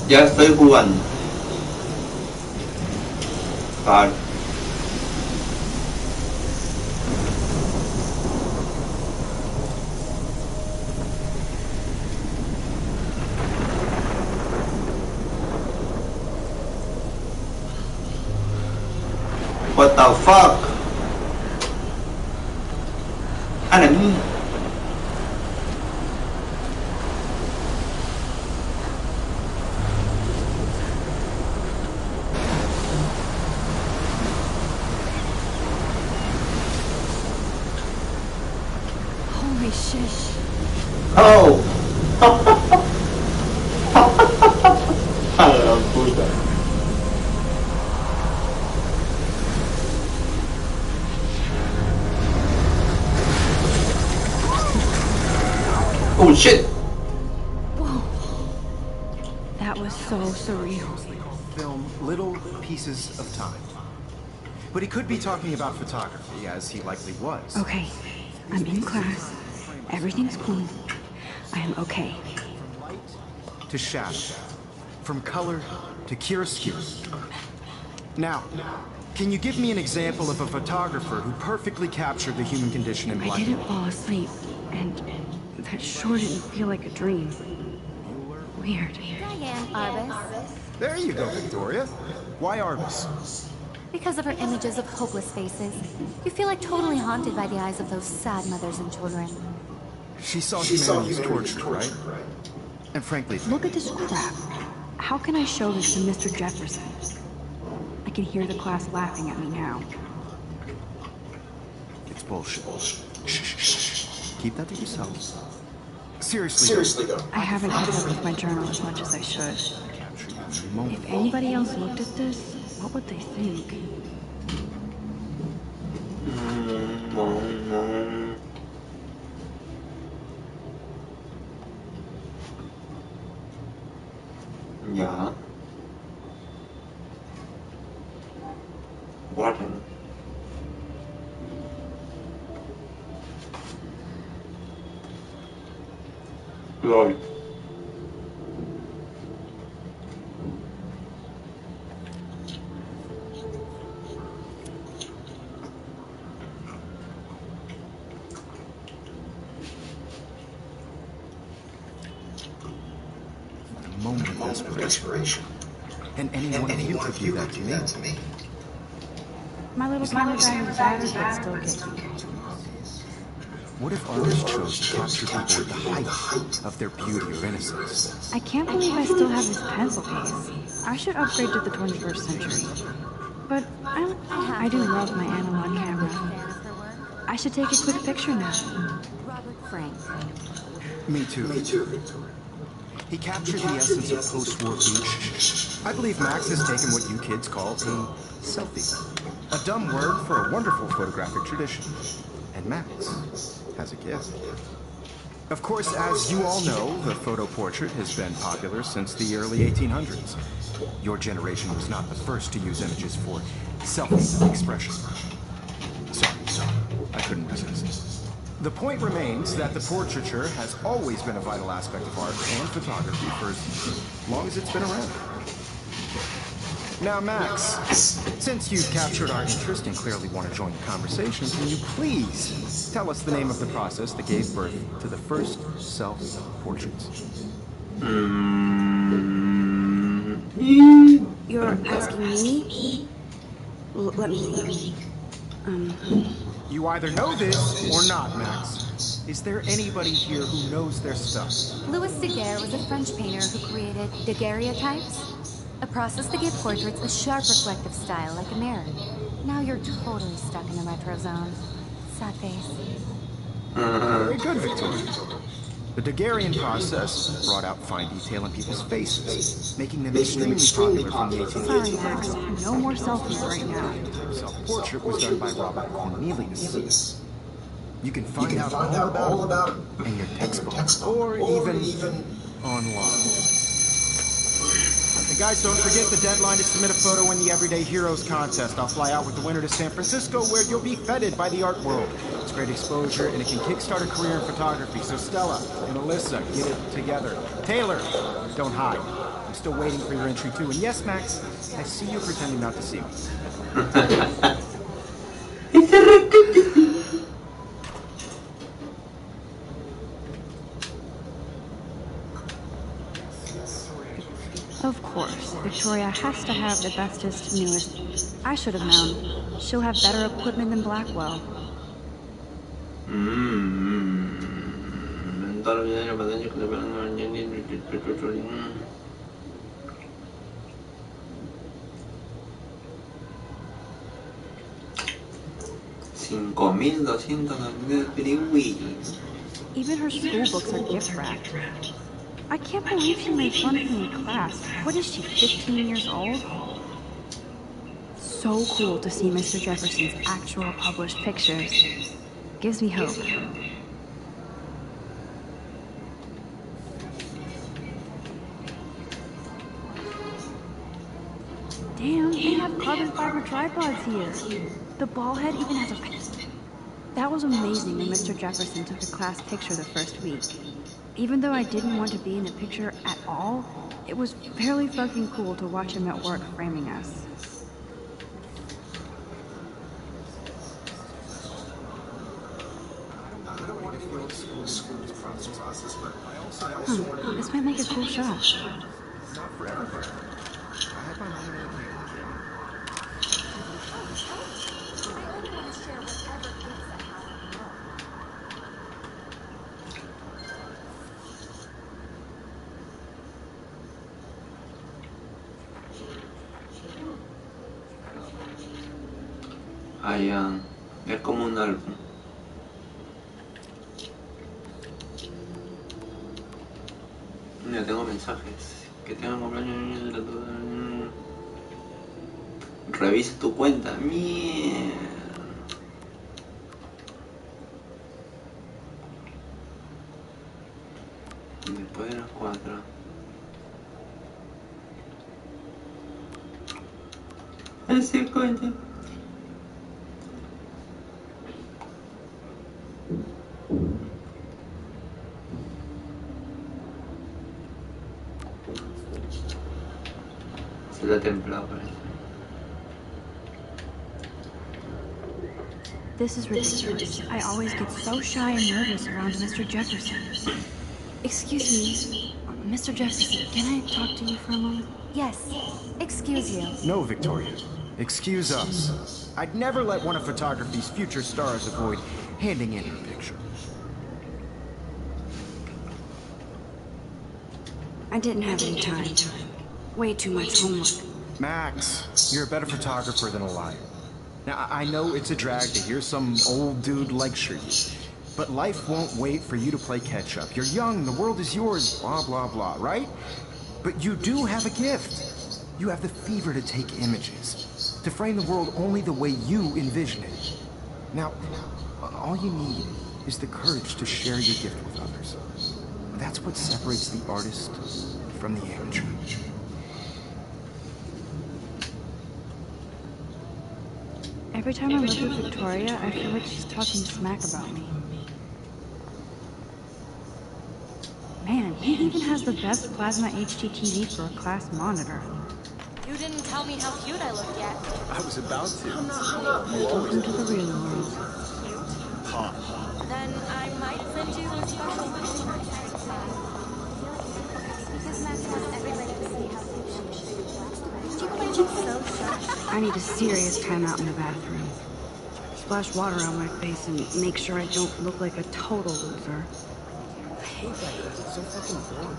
Ya estoy jugando. Vale. What the fuck? Enemy. Holy shit. Oh. A la puta. Oh shit! Whoa. That was so surreal. Film little pieces of time. But he could be talking about photography, as he likely was. Okay, I'm in class. Everything's cool. I am okay. From light to shadow. From color to chiaroscuro. Now, can you give me an example of a photographer who perfectly captured the human condition in black and I didn't white? fall asleep, and that sure didn't feel like a dream. Weird. Diane Arbus. There you go, Victoria. Why Arbus? Because of her images of hopeless faces, you feel like totally haunted by the eyes of those sad mothers and children. She saw humanity as torture, right? And frankly, Look at this crap. How can I show this to Mr. Jefferson? I can hear the class laughing at me now. it's bullshit. Shh, shh, shh. Keep that to yourselves. Seriously though. I haven't kept up with my journal as much as I should. Capture you in a moment. If anybody else looked at this, what would they think? LOL. A moment of desperation. And any one of you could do that to me. My little camera guy was battered, but still kicking. What if artists chose to capture people at the height of their beauty or innocence? I can't believe I still have this pencil case. I should upgrade to the 21st century. But I do love my analog camera. I should take a quick picture now. Robert Frank. Me too. He captured the essence of post-war beach. I believe Max has taken what you kids call a selfie. A dumb word for a wonderful photographic tradition. And Max has a gift. Of course, as you all know, the photo portrait has been popular since the early 1800s. Your generation was not the first to use images for selfie expression. Sorry, I couldn't resist. The point remains that the portraiture has always been a vital aspect of art and photography for as long as it's been around. Now, Max, since you've captured our interest and clearly want to join the conversation, can you please tell us the name of the process that gave birth to the first self-portraits? You're asking me? Let me think. You either know this or not, Max. Is there anybody here who knows their stuff? Louis Daguerre was a French painter who created daguerreotypes, a process that gave portraits a sharp reflective style like a mirror. Now you're totally stuck in the retro zone. Sad face. Very good, Victoria. The Daguerrean process brought out fine detail in people's faces, making them extremely popular from the 1880s. Sorry, Max. No more selfies right now. Self-portrait was done by Robert Cornelius. You can find out all about it in your textbook, or even online. And guys, don't forget the deadline to submit a photo in the Everyday Heroes contest. I'll fly out with the winner to San Francisco, where you'll be feted by the art world. It's great exposure, and it can kickstart a career in photography. So Stella and Alyssa, get it together. Taylor, don't hide. I'm still waiting for your entry too. And yes, Max, I see you pretending not to see me. Of course, Victoria has to have the bestest, newest. I should have known. She'll have better equipment than Blackwell. Even her school books are gift wrapped. I can't believe she made fun of me in class. What is she, 15 years old? So cool to see Mr. Jefferson's actual published pictures. Gives me hope. Damn, they have carbon fiber tripods here. The ball head even has a picture. That was amazing when Mr. Jefferson took a class picture the first week. Even though I didn't want to be in the picture at all, it was fairly fucking cool to watch him at work framing us. This might make a cool shot. Es como un álbum. Mira, tengo mensajes. Que tengan cumpleaños. Revisa tu cuenta. Mierda. Después de las 4. Ese cuenta. Está templado, parece. This is ridiculous. I always get so shy and nervous around Mr. Jefferson. Excuse me, Mr. Jefferson, can I talk to you for a moment? Yes. Excuse you. No, Victoria. Excuse us. I'd never let one of photography's future stars avoid handing in her picture. I didn't have any time. Way too much homework. Max, you're a better photographer than a liar. Now, I know it's a drag to hear some old dude lecture you, but life won't wait for you to play catch-up. You're young, the world is yours, blah, blah, blah, right? But you do have a gift. You have the fever to take images, to frame the world only the way you envision it. Now, all you need is the courage to share your gift with others. That's what separates the artist from the amateur. Every time I look at Victoria, I feel like she's talking smack about me. Man, he even has the best plasma HDTV for a class monitor. You didn't tell me how cute I look yet. I was about to. Welcome to the real world. Then I might send you a special picture. Because Max wants everybody to see how cute she is. She plays so shy. I need a serious timeout in the bathroom. Splash water on my face and make sure I don't look like a total loser. I hate that because it's so fucking boring.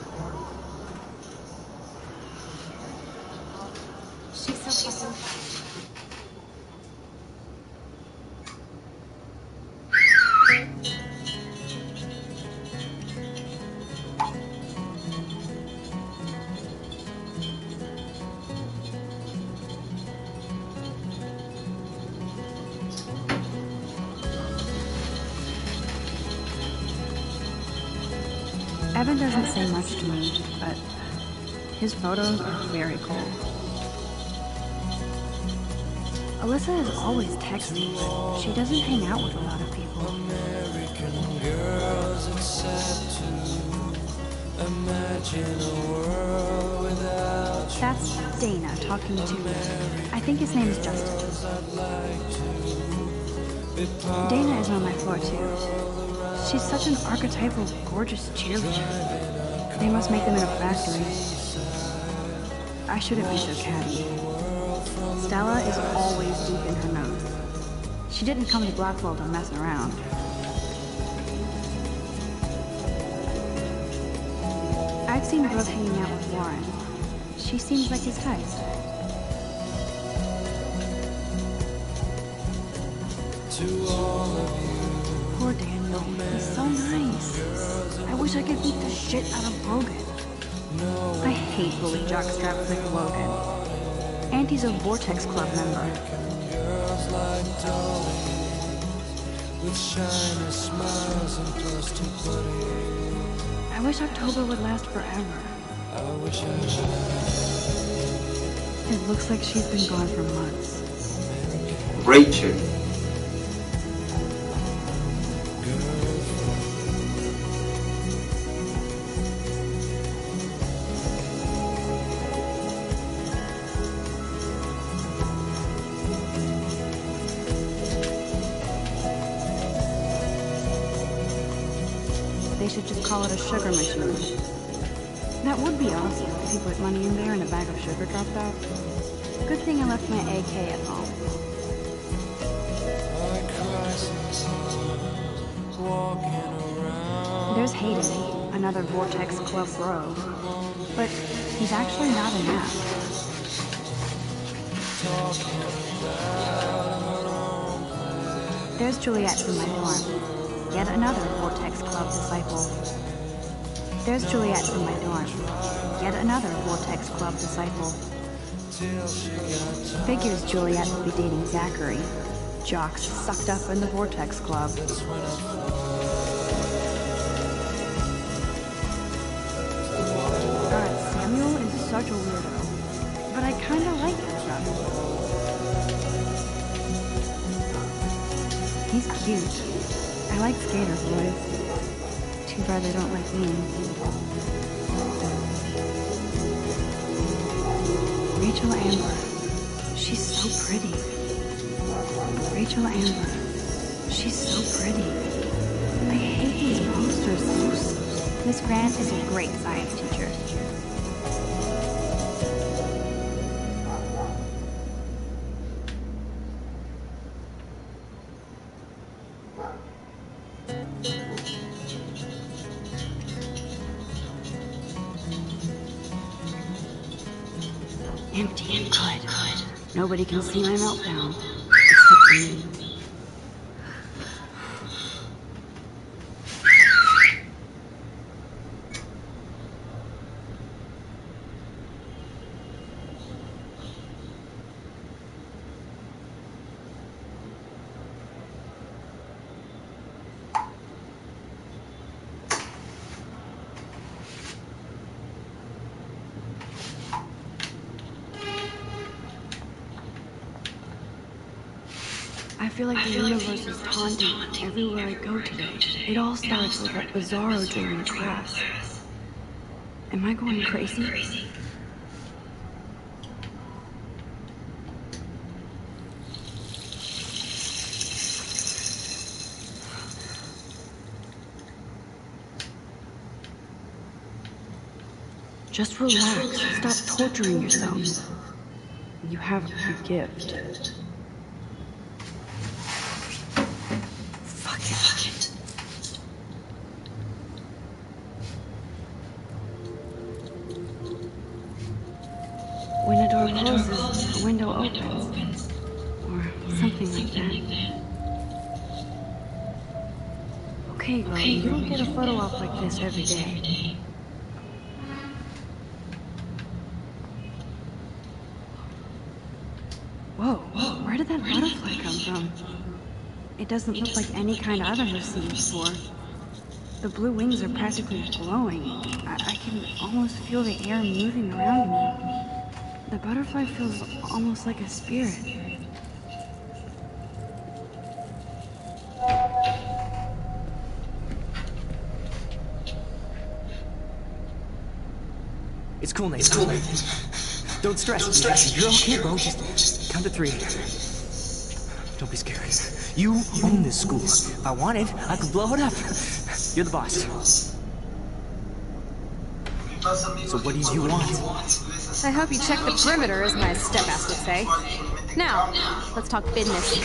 She's so fucking Evan doesn't say much to me, but his photos are very cool. Alyssa is always texting, but she doesn't hang out with a lot of people. American girls, it's sad to imagine a world without you. That's Dana talking to, I think his name is Justin. Dana is on my floor too. She's such an archetypal, gorgeous cheerleader. They must make them in a factory. I shouldn't be so catty. Stella is always deep in her nose. She didn't come to Blackwell to mess around. I've seen Brooke hanging out with Warren. She seems like his type. Poor Daniel. He's so nice. I wish I could beat the shit out of Logan. I hate bully jockstraps like Logan. And he's a Vortex Club member. I wish October would last forever. It looks like she's been gone for months. Rachel. They should just call it a sugar machine. That would be awesome if you put money in there and a bag of sugar dropped out. Good thing I left my AK at home. There's Hayden, another Vortex Club bro. But he's actually not an app. There's Juliet from my dorm. Yet another Vortex Club disciple. There's Juliet from my dorm. Yet another Vortex Club disciple. Figures Juliet will be dating Zachary. Jocks sucked up in the Vortex Club. Samuel is such a weirdo, but I kinda like him. He's cute. I like skater boys. Too bad they don't like me. Rachel Amber. She's so pretty. Rachel Amber. She's so pretty. I hate these posters. Miss Grant is a great science teacher. Empty and good. Nobody can see my meltdown. Except for me. I feel like the universe is taunting everywhere I go today. It all starts with that bizarro during class. Am I going crazy? Just relax. Stop torturing yourself. You have a gift. When a door closes, a window opens. Or something like that. Okay, girl, you don't get a photo op like this every day. Whoa, where did that butterfly come from? It doesn't look like any kind I've ever seen before. The blue wings are practically glowing. I can almost feel the air moving around me. The butterfly feels almost like a spirit. It's cool, Nate. It's cool, Nate. Don't stress. You're okay, bro. Just count to 3. Don't be scared. You own this school. If I wanted, I could blow it up. You're the boss. So what do you want? I hope you check the perimeter, as my step-ass would say. Now, let's talk business.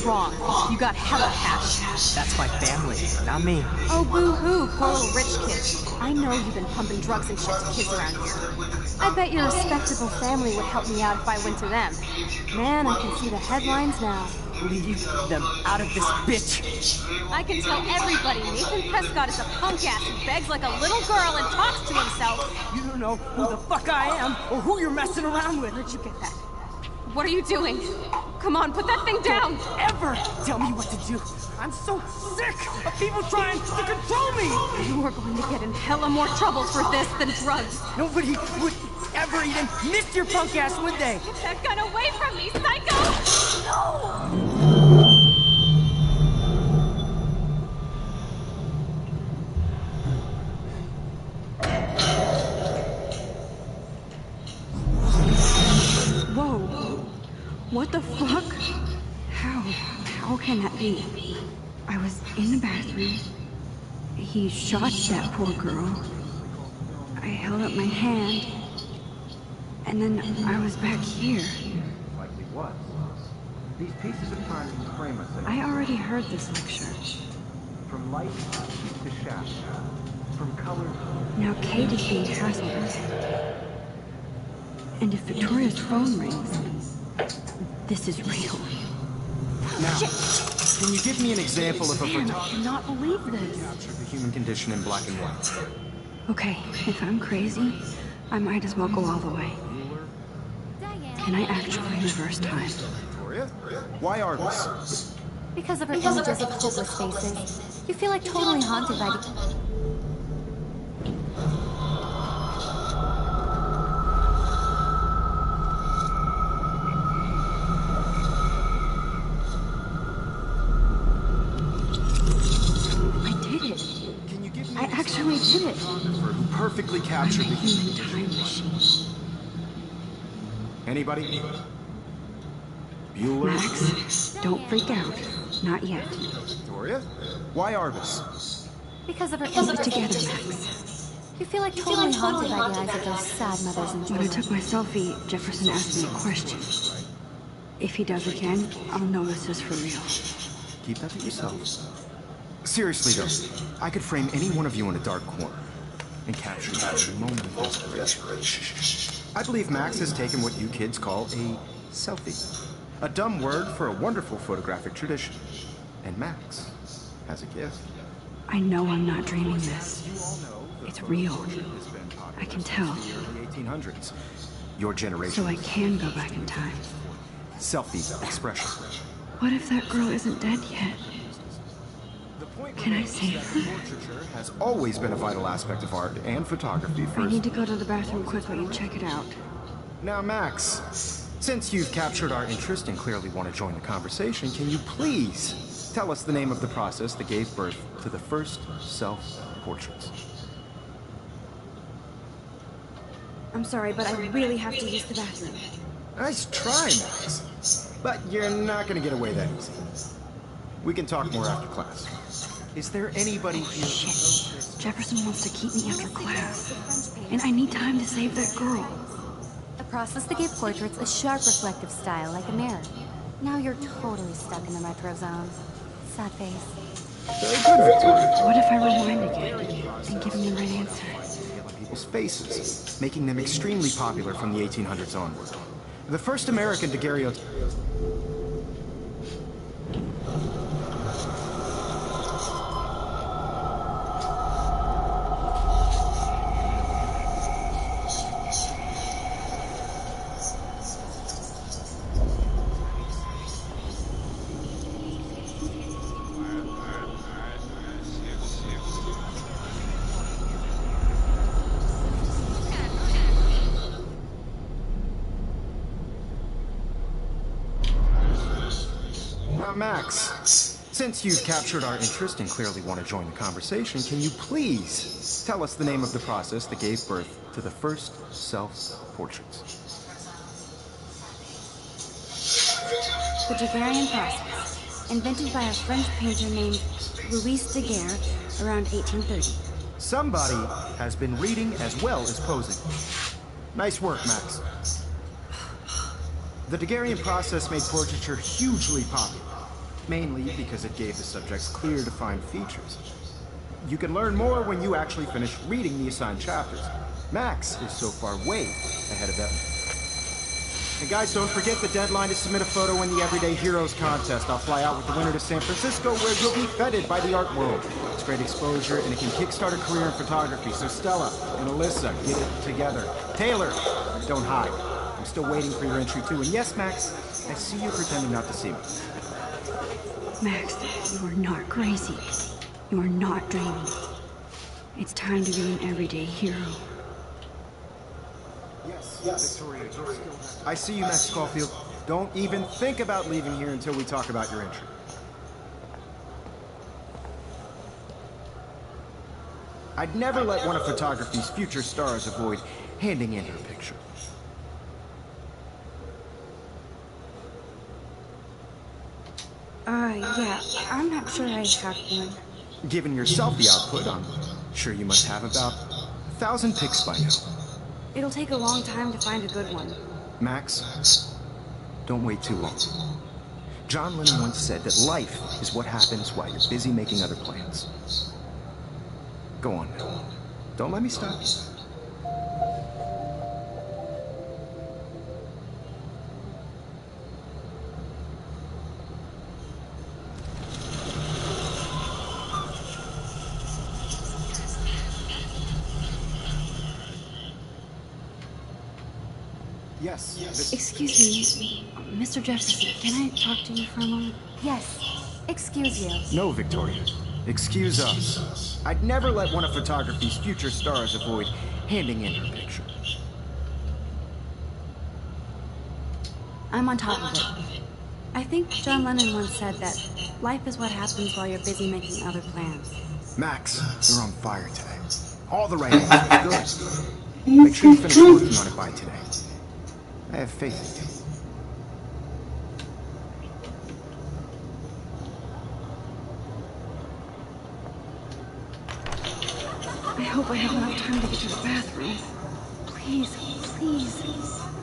Wrong. You got hella cash. That's my family, not me. Oh, boo-hoo, poor little rich kid. I know you've been pumping drugs and shit to kids around here. I bet your respectable family would help me out if I went to them. Man, I can see the headlines now. Leave them out of this bitch. I can tell everybody Nathan Prescott is a punk ass who begs like a little girl and talks to himself. You don't know who the fuck I am or who you're messing around with. Where'd you get that? What are you doing? Come on, put that thing down! Don't ever tell me what to do. I'm so sick of people trying to control me. You are going to get in hella more trouble for this than drugs. Nobody would ever even miss your punk ass, would they? Get that gun away from me, psycho! No! What the fuck? How can that be? I was in the bathroom. He shot that poor girl. I held up my hand. And then I was back here. Likely was. These pieces of time can frame us. I already heard this lecture. From light to shadow. From color. Now Kate is being hassled. And if Victoria's phone rings, this is real. Now, can you give me an example of a Man, I cannot believe this. capture the human condition in black and white? Okay, if I'm crazy, I might as well go all the way. Can I actually reverse time? Victoria? Why Argus? Because of her images of hopeless faces. You feel like totally haunted by the... I actually did it. Who perfectly captured the human time machine. Anybody? Bueller? Max, don't freak out. Not yet. Victoria? Why Arbus? Because of her Keep it together, Max. You feel like totally haunted by the eyes of those sad mothers and When I children. took my selfie, Jefferson asked me a question. If he does again, I'll know this is for real. Keep that to yourself. Seriously though, I could frame any one of you in a dark corner and capture that moment of desperation. I believe Max has taken what you kids call a selfie. A dumb word for a wonderful photographic tradition. And Max has a gift. I know I'm not dreaming this. It's real. I can tell. In the 1800s. Your generation. So I can go back in time. Selfie expression. What if that girl isn't dead yet? Can I save her? Portraiture has always been a vital aspect of art and photography I need to go to the bathroom quickly and check it out. Now, Max, since you've captured our interest and clearly want to join the conversation, can you please tell us the name of the process that gave birth to the first self-portraits? I'm sorry, but I really have to use the bathroom. Nice try, Max. But you're not going to get away that easy. We can talk more after class. Is there anybody here? Shit. Jefferson wants to keep me after class. And I need time to save that girl. A process that gave portraits a sharp reflective style like a mirror. Now you're totally stuck in the retro zone. Sad face. Very good, Victoria. What if I rewind again and give him the right answer? People's faces, making them extremely popular from the 1800s onward. The first American daguerreotype. Max, since you've captured our interest and clearly want to join the conversation, can you please tell us the name of the process that gave birth to the first self-portraits? The Daguerrean process, invented by a French painter named Louis Daguerre around 1830. Somebody has been reading as well as posing. Nice work, Max. The Daguerrean process made portraiture hugely popular, mainly because it gave the subjects clear, defined features. You can learn more when you actually finish reading the assigned chapters. Max is so far way ahead of Evan. And guys, don't forget the deadline to submit a photo in the Everyday Heroes contest. I'll fly out with the winner to San Francisco, where you'll be feted by the art world. It's great exposure, and it can kickstart a career in photography. So Stella and Alyssa, get it together. Taylor, don't hide. I'm still waiting for your entry too. And yes, Max, I see you pretending not to see me. Max, you are not crazy. You are not dreaming. It's time to be an everyday hero. Yes, Victoria, I see you, Max Caulfield. Don't even think about leaving here until we talk about your entry. I'd never let one of photography's future stars avoid handing in her picture. Yeah, I'm not sure I have one. Given your selfie output, I'm sure you must have about 1,000 pics by now. It'll take a long time to find a good one. Max, don't wait too long. John Lennon once said that life is what happens while you're busy making other plans. Go on now. Don't let me stop you. Yes. Excuse me, Mr. Jefferson, can I talk to you for a moment? Yes. Excuse you. No, Victoria. Excuse us. I'd never let one of photography's future stars avoid handing in her picture. I'm on top of it. I think John Lennon once said that life is what happens while you're busy making other plans. Max, you're on fire today. All the right answers. Good. Make sure you finish working on it by today. I have faith in you. I hope I have enough time to get to the bathroom. Please, please.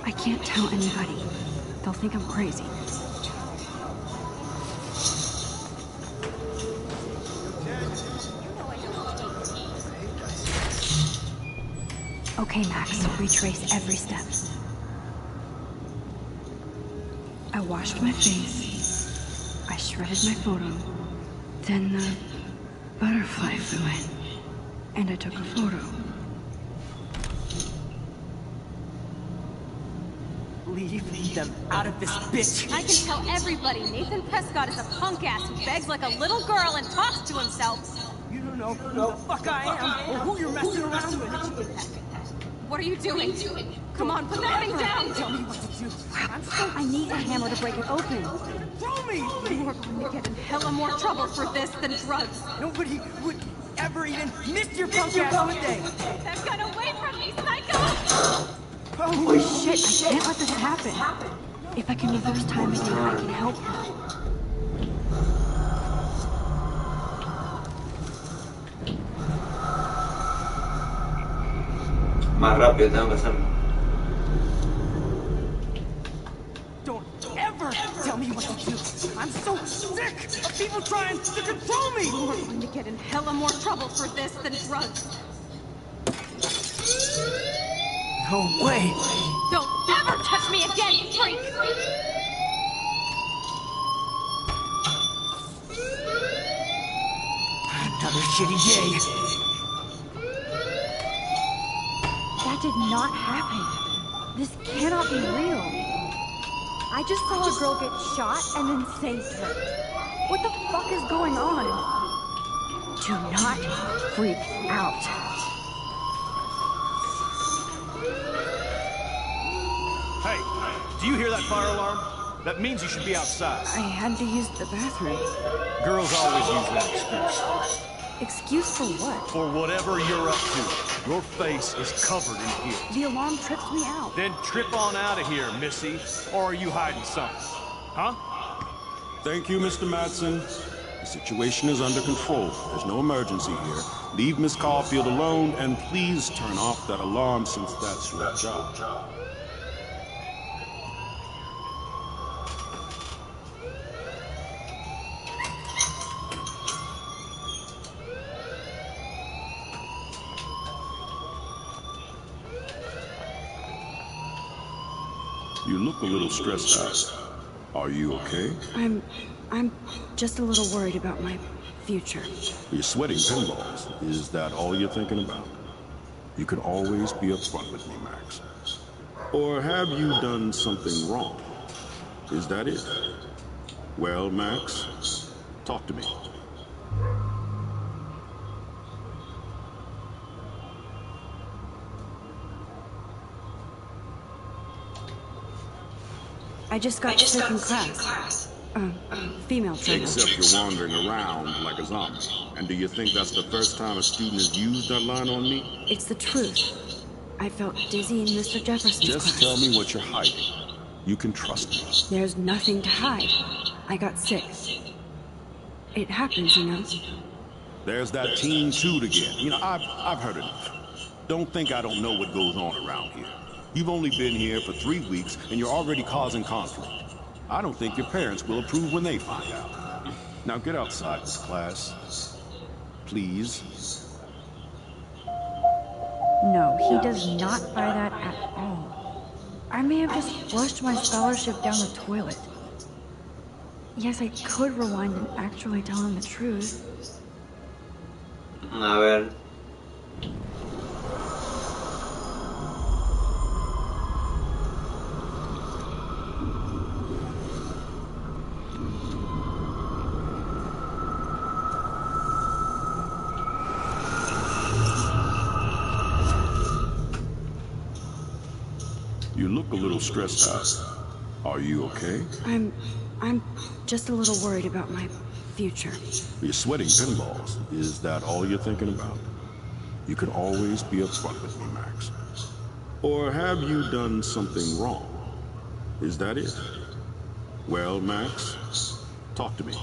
I can't tell anybody. They'll think I'm crazy. Okay, Max, retrace every step. I washed my face. I shredded my photo. Then the butterfly flew in. And I took a photo. Leave them out of this bitch. I can tell everybody Nathan Prescott is a punk ass who begs like a little girl and talks to himself. You don't know who the fuck I am or who you're messing around with. What are you doing? Come on, put that thing down! Tell me what to do. I need a hammer to break it open. Throw me! You're going to get in hella more trouble for this than drugs. Nobody would ever even miss your punk ass, would they? That gun away from me, psycho! Holy shit, I can't let this happen. If I can reverse time again, I can help her. Más rápido tengo que hacerlo. Don't ever tell me what to do. I'm so sick of people trying to control me. You're going to get in hella more trouble for this than drugs. No way. Don't ever touch me again, freak! Another shitty day. That did not happen. This cannot be real. I just saw a girl get shot and then saved her. What the fuck is going on? Do not freak out. Hey, do you hear that fire alarm? That means you should be outside. I had to use the bathroom. Girls always use that excuse. Excuse for what? For whatever you're up to. Your face is covered in guilt. The alarm tripped me out. Then trip on out of here, Missy. Or are you hiding something? Huh? Thank you, Mr. Madsen. The situation is under control. There's no emergency here. Leave Miss Caulfield alone, and please turn off that alarm since that's your job. You look a little stressed out. Are you okay? I'm just a little worried about my future. You're sweating pinballs. Is that all you're thinking about? You can always be upfront with me, Max. Or have you done something wrong? Is that it? Well, Max, talk to me. I just got sick in class. Female trainer. Except you're wandering around like a zombie. And do you think that's the first time a student has used that line on me? It's the truth. I felt dizzy in Mr. Jefferson's class. Just tell me what you're hiding. You can trust me. There's nothing to hide. I got sick. It happens, you know. There's that teen toot again. You know, I've heard enough. Don't think I don't know what goes on around here. You've only been here for 3 weeks, and you're already causing conflict. I don't think your parents will approve when they find out. Now get outside this class. Please. No, he does not buy that at all. I may have just flushed my scholarship down the toilet. Yes, I could rewind and actually tell him the truth. A ver. You look a little stressed out. Are you okay? I'm just a little worried about my future. You're sweating pinballs. Is that all you're thinking about? You can always be upfront with me, Max. Or have you done something wrong? Is that it? Well, Max, talk to me.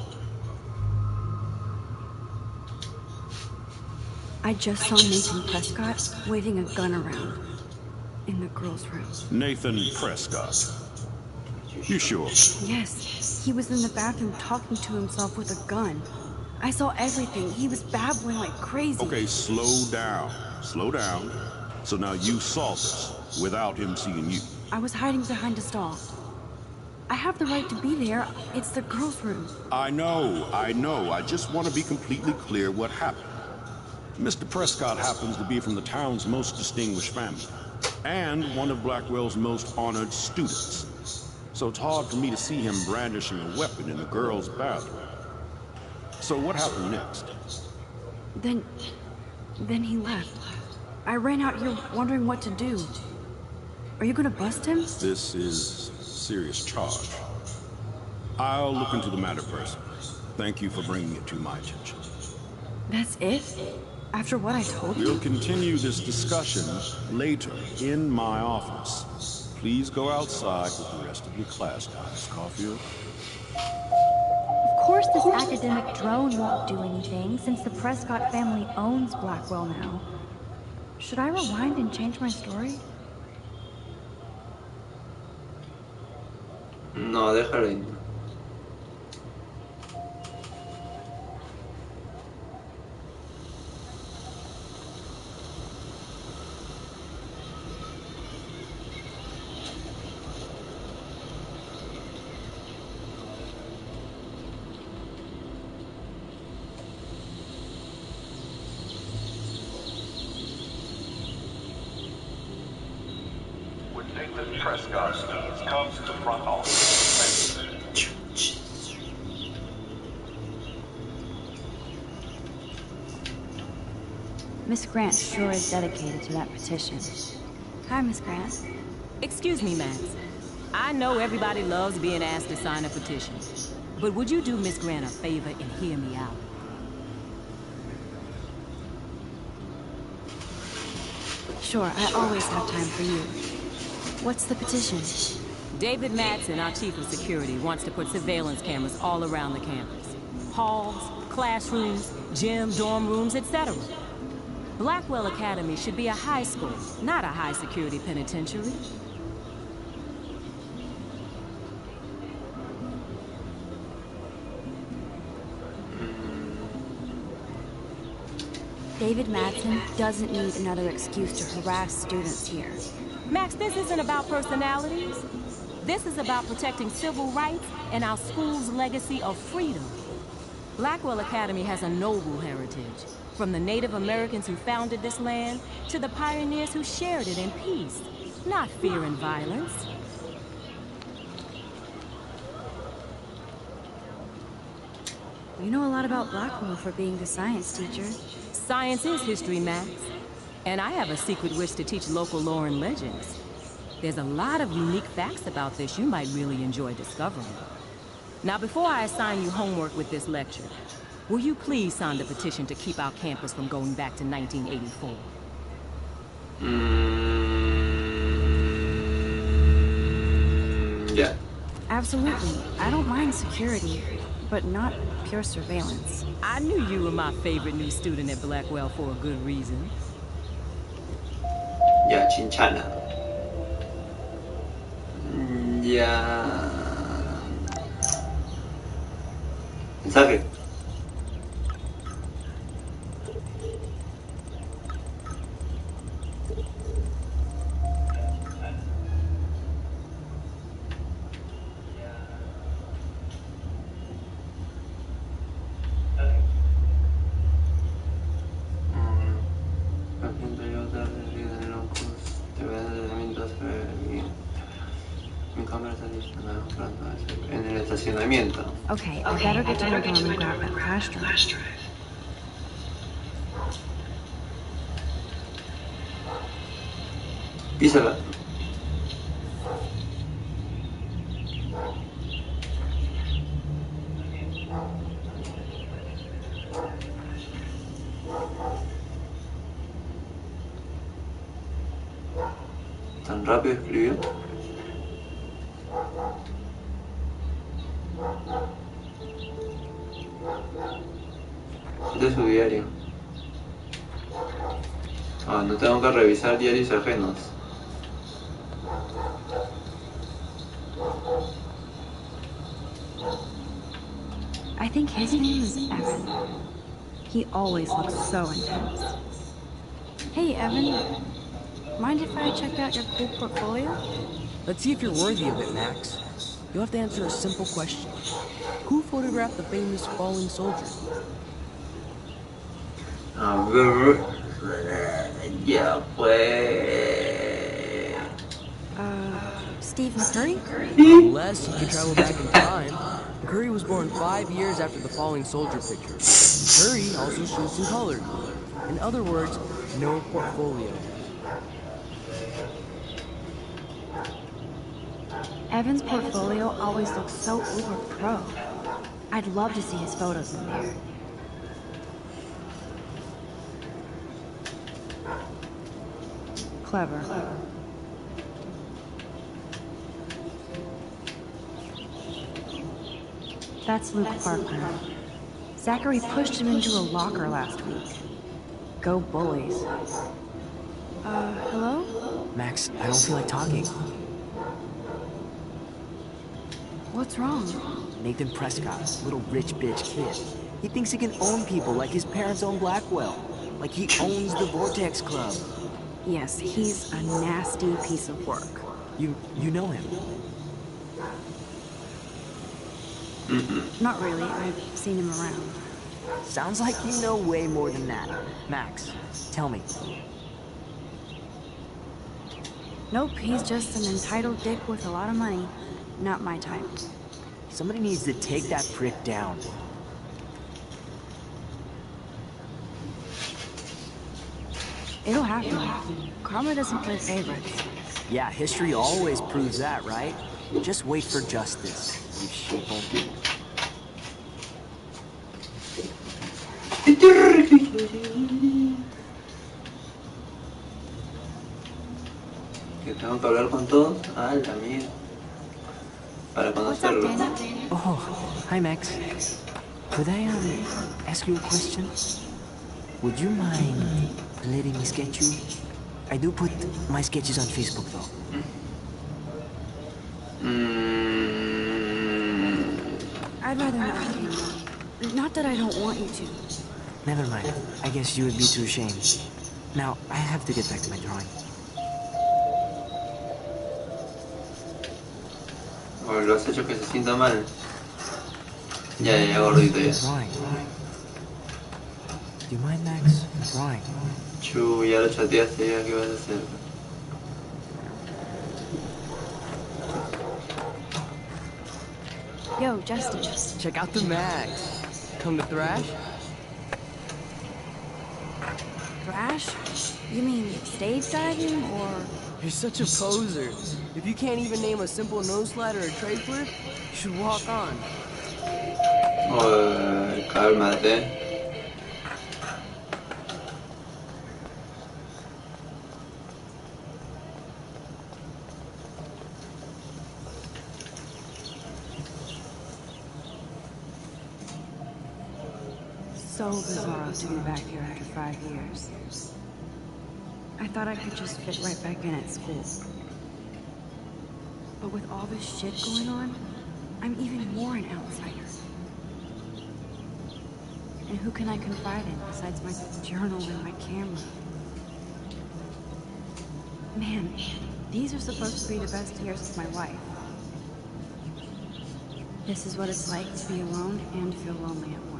I just saw Nathan Prescott waving a gun around in the girls' room. Nathan Prescott. You sure? Yes, he was in the bathroom talking to himself with a gun. I saw everything. He was babbling like crazy. Okay, slow down. Slow down. So now you saw this without him seeing you. I was hiding behind a stall. I have the right to be there. It's the girls' room. I know. I just want to be completely clear what happened. Mr. Prescott happens to be from the town's most distinguished family, and one of Blackwell's most honored students. So it's hard for me to see him brandishing a weapon in a girl's bathroom. So what happened next? Then he left. I ran out here wondering what to do. Are you gonna bust him? This is a serious charge. I'll look into the matter personally. Thank you for bringing it to my attention. That's it? After what I told you? We'll continue this discussion later in my office. Please go outside with the rest of your class, Miss Caulfield. Of course this academic drone won't do anything, since the Prescott family owns Blackwell now. Should I rewind and change my story? No, déjalo ahí. When Nathan Prescott comes to the front office. Miss Grant sure is dedicated to that petition. Hi, Miss Grant. Excuse me, Max. I know everybody loves being asked to sign a petition. But would you do Miss Grant a favor and hear me out? Sure, I always have time for you. What's the petition? David Madsen, our chief of security, wants to put surveillance cameras all around the campus. Halls, classrooms, gym, dorm rooms, etc. Blackwell Academy should be a high school, not a high-security penitentiary. David Madsen doesn't need another excuse to harass students here. Max, this isn't about personalities. This is about protecting civil rights and our school's legacy of freedom. Blackwell Academy has a noble heritage, from the Native Americans who founded this land to the pioneers who shared it in peace, not fear and violence. You know a lot about Blackwell for being the science teacher. Science is history, Max. And I have a secret wish to teach local lore and legends. There's a lot of unique facts about this you might really enjoy discovering. Now, before I assign you homework with this lecture, will you please sign the petition to keep our campus from going back to 1984? Yeah. Absolutely. I don't mind security, but not pure surveillance. I knew you were my favorite new student at Blackwell for a good reason. Ya, chinchana. Ya. Mensaje. En el estacionamiento. Okay, I better get to my dorm and grab that flash drive. Písala. ¿Tan rápido escribió? De su diario. Ah, no tengo que revisar diarios ajenos. I think his name is Evan. He always looks so intense. Hey, Evan. Mind if I check out your cool portfolio? Let's see if you're worthy of it, Max. You'll have to answer a simple question. Who photographed the famous falling soldier? A ver. Ya fue. Steve McCurry? Unless you can travel back in time. McCurry was born 5 years after the falling soldier picture. McCurry also shoots in color. In other words, no portfolio. Evan's portfolio always looks so uber pro. I'd love to see his photos in there. Clever. That's Luke Parker. Zachary pushed him into a locker last week. Go bullies. Hello? Max, I don't feel like talking. What's wrong? Nathan Prescott, little rich bitch kid. He thinks he can own people like his parents own Blackwell. Like he owns the Vortex Club. Yes, he's a nasty piece of work. You know him? Not really. I've seen him around. Sounds like you know way more than that. Max, tell me. Nope, he's just an entitled dick with a lot of money. Not my type. Somebody needs to take that prick down. It'll happen. Karma doesn't play favorites. Yeah, history always proves that, right? Just wait for justice, you sheeple. Que tengo que hablar con todos. Ah, la mía. Para conocerlo. Oh, hi Max. Could I ask you a question? Would you mind letting me sketch you? I do put my sketches on Facebook though. I'd rather not. Not that I don't want you to. Never mind. I guess you would be too ashamed. Now, I have to get back to my drawing. O lo has hecho que se sienta mal. Ya, gordito ya. Drawing. Do you mind, Max? Drawing. Chu, ya lo chateaste, ya, ¿qué vas a hacer? Yo, Justin. Check out the Max. Come to thrash? Thrash? You mean stage diving, or...? You're such a poser. If you can't even name a simple nose slide or a tray flip, you should walk on. Cálmate. So bizarre to be back here after 5 years. I thought I could just fit right back in at school. But with all this shit going on, I'm even more an outsider. And who can I confide in besides my journal and my camera? Man, these are supposed to be the best years of my life. This is what it's like to be alone and feel lonely at once.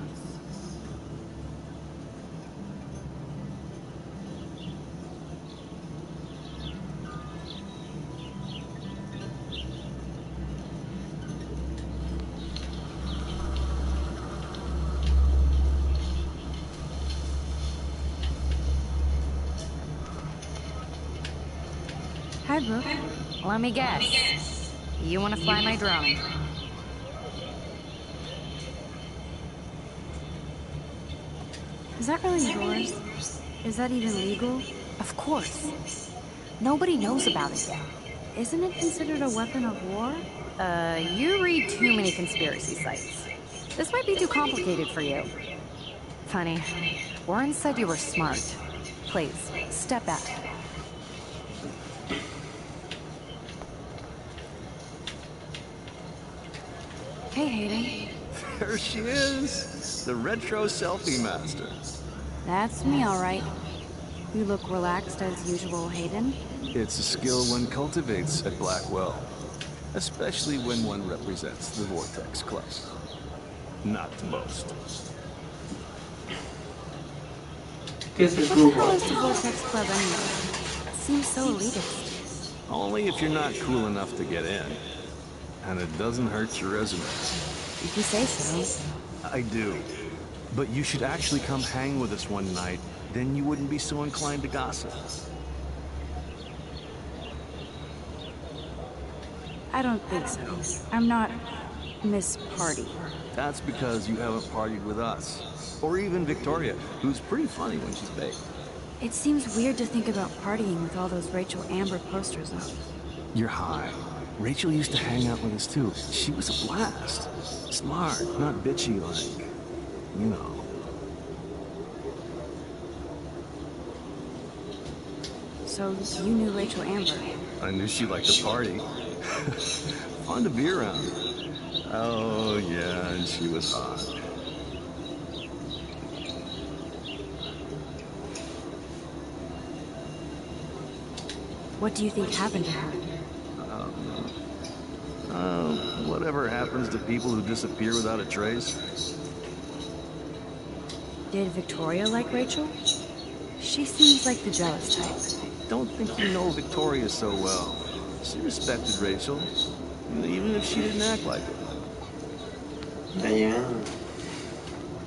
Hi, Brooke. Let me guess. You want to fly my drone? Is that really yours? Is that even legal? Of course. Nobody knows about it yet. Isn't it considered a weapon of war? You read too many conspiracy sites. This might be too complicated for you. Funny. Warren said you were smart. Please, step back. Hey, Hayden. There she is! The retro selfie master. That's me, all right. You look relaxed as usual, Hayden. It's a skill one cultivates at Blackwell. Especially when one represents the Vortex Club. Not to boast. ¿Qué es el What the grupo? hell is the Vortex Club anyway? It seems so elitist. Only if you're not cool enough to get in. And it doesn't hurt your resume. If you say so. I do. But you should actually come hang with us one night. Then you wouldn't be so inclined to gossip. I don't think so. I'm not Miss Party. That's because you haven't partied with us. Or even Victoria, who's pretty funny when she's baked. It seems weird to think about partying with all those Rachel Amber posters up. You're high. Rachel used to hang out with us too. She was a blast. Smart, not bitchy like, you know. So you knew Rachel Amber? I knew she liked to party. Fun to be around. Oh yeah, and she was hot. What do you think happened to her? Whatever happens to people who disappear without a trace. Did Victoria like Rachel? She seems like the jealous type. Don't think you know Victoria so well. She respected Rachel, even if she didn't act like it. Yeah.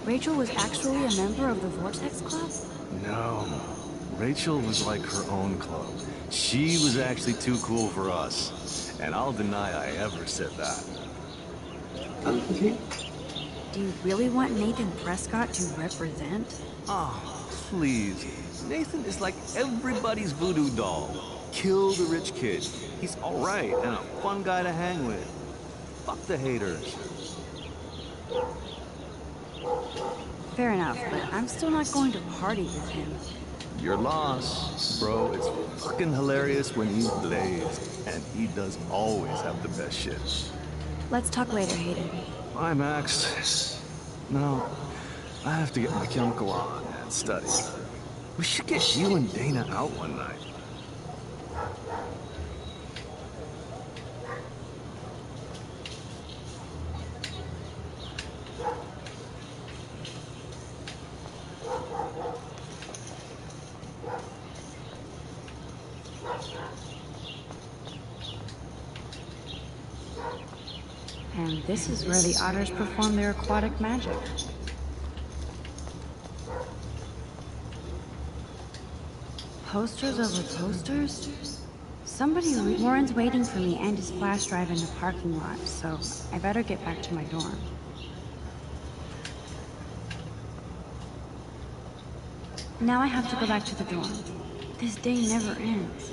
Rachel was actually a member of the Vortex Club? No. Rachel was like her own club. She was actually too cool for us. And I'll deny I ever said that. Do you really want Nathan Prescott to represent? Oh, please. Nathan is like everybody's voodoo doll. Kill the rich kid. He's alright and a fun guy to hang with. Fuck the haters. Fair enough, but I'm still not going to party with him. Your loss, bro. It's fucking hilarious when he's blazed. And he does always have the best shit. Let's talk later, Hayden. Bye, Max. No, I have to get my chemical on and study. We should get you and Dana out one night. And this is where the otters perform their aquatic magic. Posters over posters? Warren's waiting for me and his flash drive in the parking lot, so I better get back to my dorm. Now I have to go back to the dorm. This day never ends.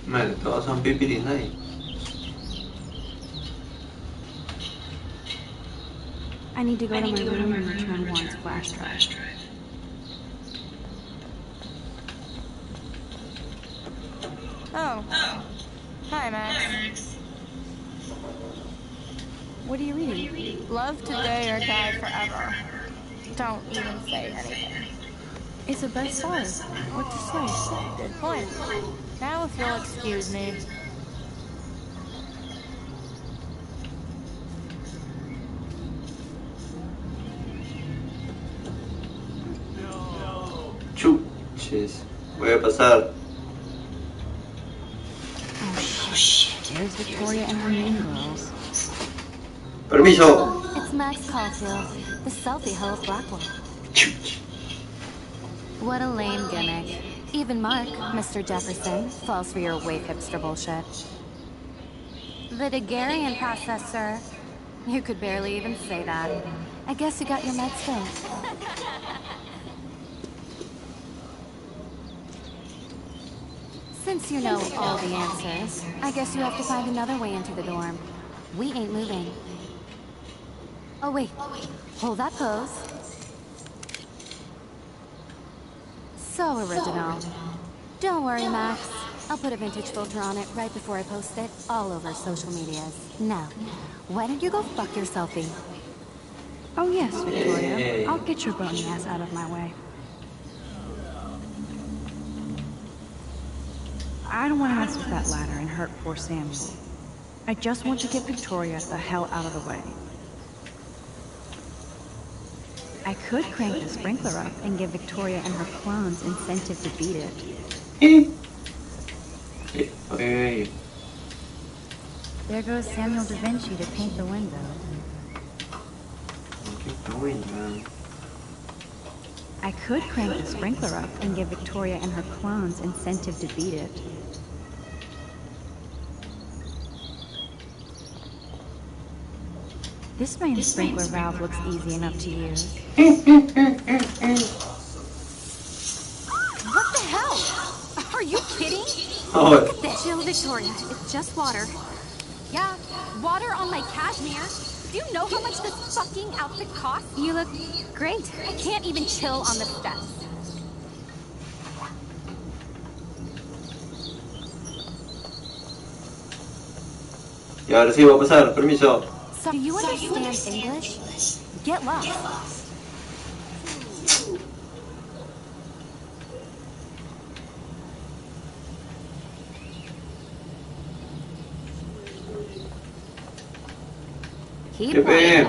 Madre, todos son pipiris ahí. I need to go to my room and return Warren's flash drive. Oh. Hi, Max. What are you reading? Love today or die forever. Don't even say anything. It's a bestseller. What to say? Good point. Now if you'll excuse me. Chuches. Voy a quiere pasar. Oh shit. There's Victoria and her mean girls. Permiso. It's Max Caulfield, the selfie hoe of Blackwell. What a lame gimmick. Even Mark, Mr. Jefferson, falls for your wave hipster bullshit. The Daguerrean process, sir. You could barely even say that. I guess you got your meds filled. Since you know all the answers, I guess you have to find another way into the dorm. We ain't moving. Oh wait, hold that pose. So original. Don't worry, Max. I'll put a vintage filter on it right before I post it all over social medias. Now, why don't you go fuck your selfie? Oh yes, Victoria. I'll get your bony ass out of my way. I don't want to mess with that ladder and hurt poor Samuel. I just want to get Victoria the hell out of the way. I could crank the sprinkler up and give Victoria and her clones incentive to beat it. There goes Samuel da Vinci to paint the window. I could crank the sprinkler up and give Victoria and her clones incentive to beat it. This main sprinkler valve looks easy enough to use. What the hell? Are you kidding? Oh. Look at this. Chill, Victoria. It's just water. Yeah, water on my cashmere. Do you know how much this fucking outfit costs? You look great. I can't even chill on the steps. Y ahora sí va a pasar, permiso. So, do you understand English? Get lost. Qué bien.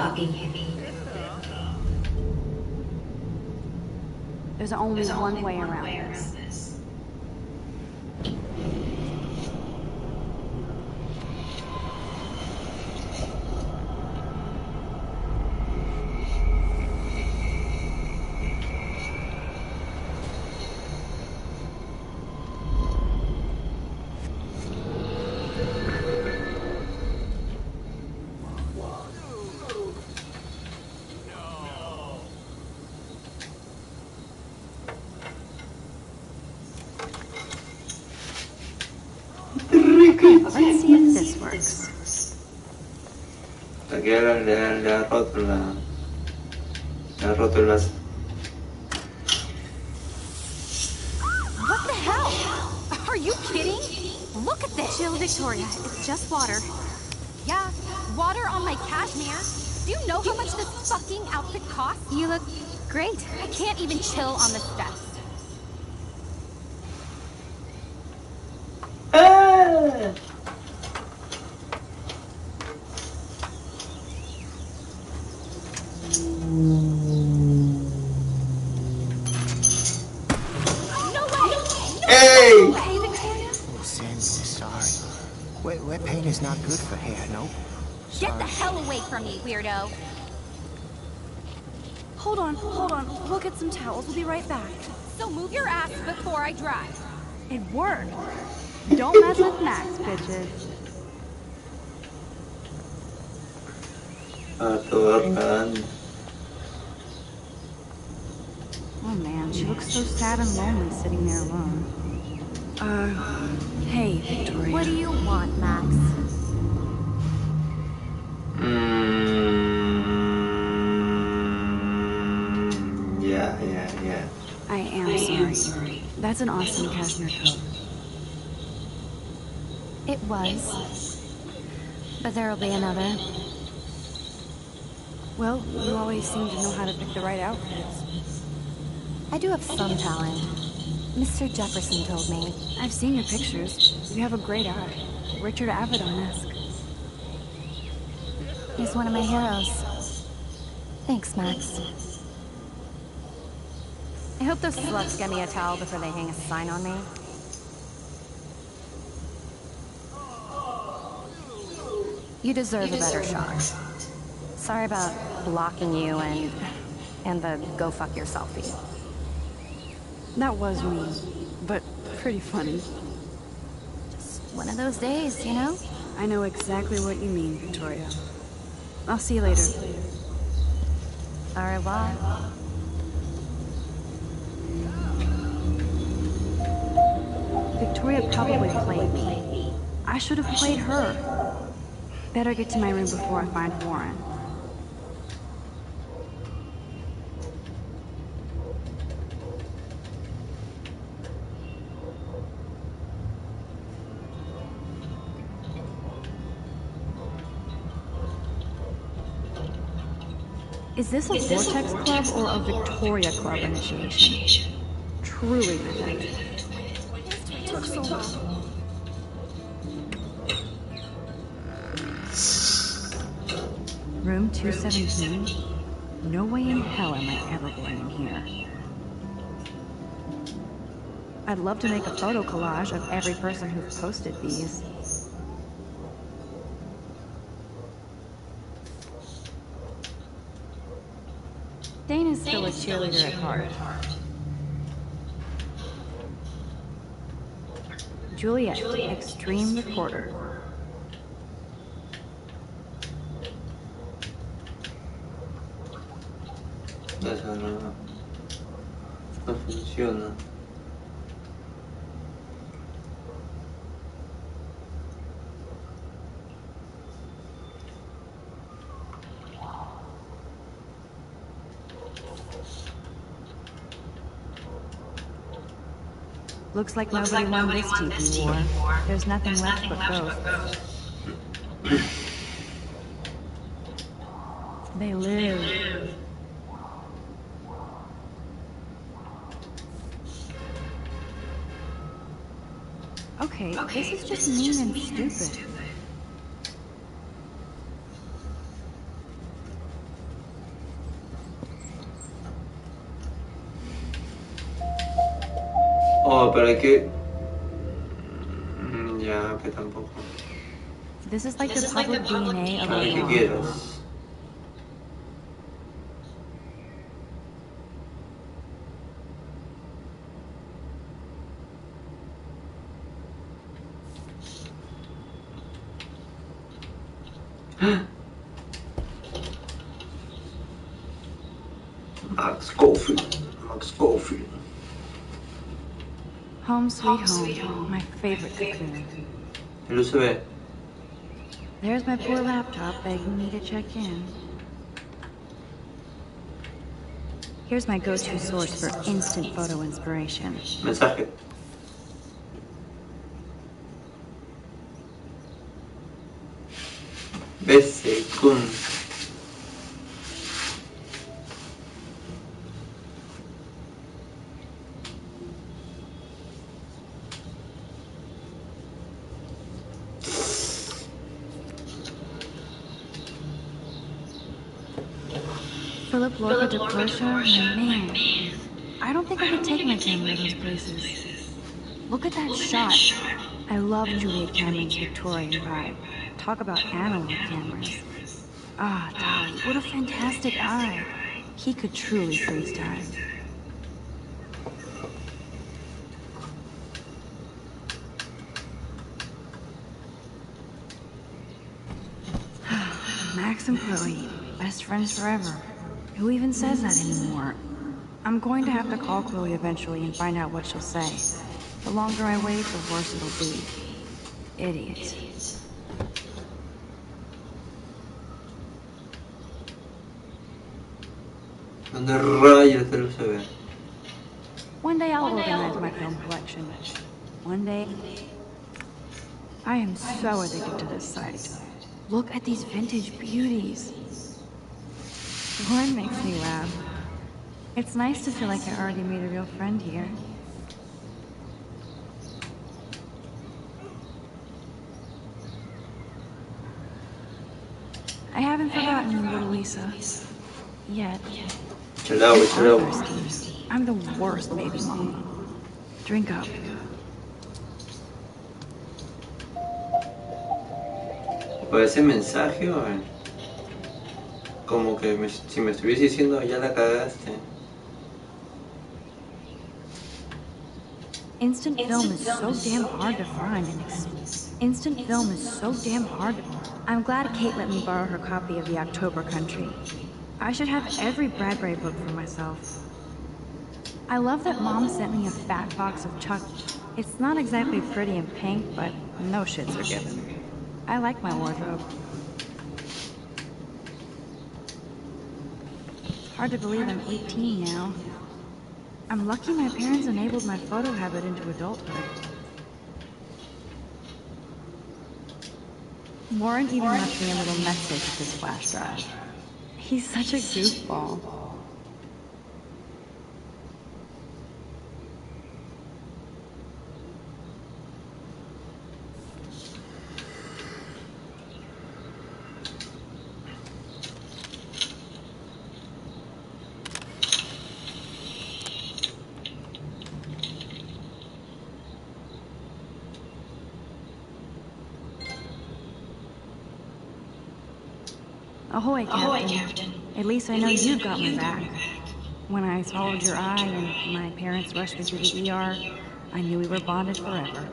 There's only one way around this. Let's see if this works. Aquí le ha roto el vaso. What the hell? Are you kidding? Look at this. Chill, Victoria. It's just water. Yeah, water on my cashmere. Do you know how much this fucking outfit costs? You look great. I can't even chill on the steps. Hey! Oh, Samuel, sorry. Wet paint is not good for hair, no? Get the hell away from me, weirdo. Hold on. We'll get some towels. We'll be right back. So move your ass before I drive. It worked. Don't mess with Max, bitches. Oh man, she looks so sad and lonely sitting there alone. Hey, Victoria. What do you want, Max? Yeah. I am sorry. That's an awesome cashmere coat. It was. But there'll be another. Well, you always seem to know how to pick the right outfits. I do have some talent. Mr. Jefferson told me. I've seen your pictures. You have a great eye. Richard Avedon-esque. He's one of my heroes. Thanks, Max. I hope those sluts get me a towel before they hang a sign on me. You deserve a better shot. Sorry about blocking you and the go fuck yourself fee. That was mean, but pretty funny. Just one of those days, you know? I know exactly what you mean, Victoria. I'll see you later. Au revoir. Victoria probably played me. I should have played her. Better get to my room before I find Warren. Is this a Vortex Club or a Victoria Club initiation? Truly pathetic. Took so long. Room 217? No way in hell am I ever going in here. I'd love to make a photo collage of every person who's posted these. Dana's still a cheerleader at heart. Juliet, extreme reporter. Eso no funciona. Looks like nobody won this TV war. There's nothing left but ghosts. They live. Okay, this is just mean and stupid. Oh, pero hay que... Ya, que tampoco. This is like the public DNA of Lo que a law. quieras. Max Schofield. Home sweet home, my favorite cocoon. El USB. There's my poor laptop begging me to check in. Here's my go-to source for instant photo inspiration. Mensaje. Bese con. Philip Lorca de Portia, man. I don't think I could take my camera to those places. Look at that shot. I love Juliet Cameron's Victorian vibe. Talk about analog cameras. Ah, Dolly, what a fantastic eye. He could truly freeze time. Max and Chloe, best friends forever. Who even says that anymore? I'm going to have to call Chloe eventually and find out what she'll say. The longer I wait, the worse it'll be. Idiot. ¿Dónde rayos está el USB? One day I'll organize my film collection. One day... I am so addicted to this site. Look at these vintage beauties. One makes me laugh. It's nice to feel like I already made a real friend here. I haven't forgotten you, little Lisa. Yet. Échale agua, échale agua. I'm the worst baby mama. Drink up. Por ese mensaje, o como que si me estuviese diciendo ya la cagaste. Instant film is so damn hard to find and instant film is so damn hard to... I'm glad Kate let me borrow her copy of The October Country. I should have every Bradbury book for myself. I love that Mom sent me a fat box of chocolate. It's not exactly pretty and pink, but no shits are given. I like my wardrobe. Hard to believe I'm 18 now. I'm lucky my parents enabled my photo habit into adulthood. Warren even left me a little message with his flash drive. He's such a goofball. Ahoy, Captain. At least I know you've got my back. When I swallowed your eye and my parents rushed me to the ER, I knew we were bonded forever.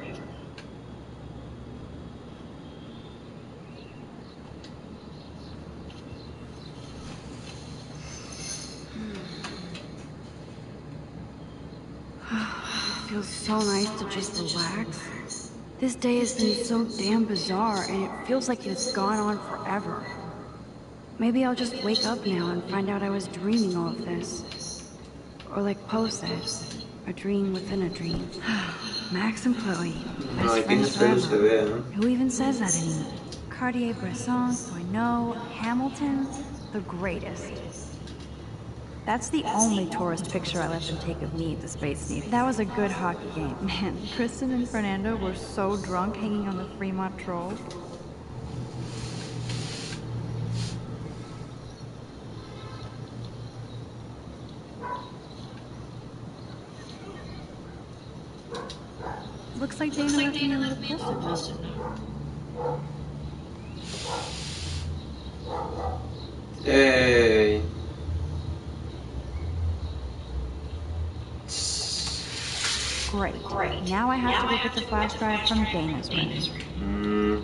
It feels so nice to just relax. This day has been so damn bizarre, and it feels like it's gone on forever. Maybe I'll just wake up now and find out I was dreaming all of this. Or like Poe says, a dream within a dream. Max and Chloe, best friends forever. Who even says that anymore? Cartier-Bresson, Poineau, Hamilton, the greatest. That's the only tourist picture I let them take of me at the Space Needle. That was a good hockey game. Man, Kristen and Fernando were so drunk hanging on the Fremont Troll. Looks like Dana left me a little post-it note. Hey. Great. Now I have to go get the flash drive from Dana's room.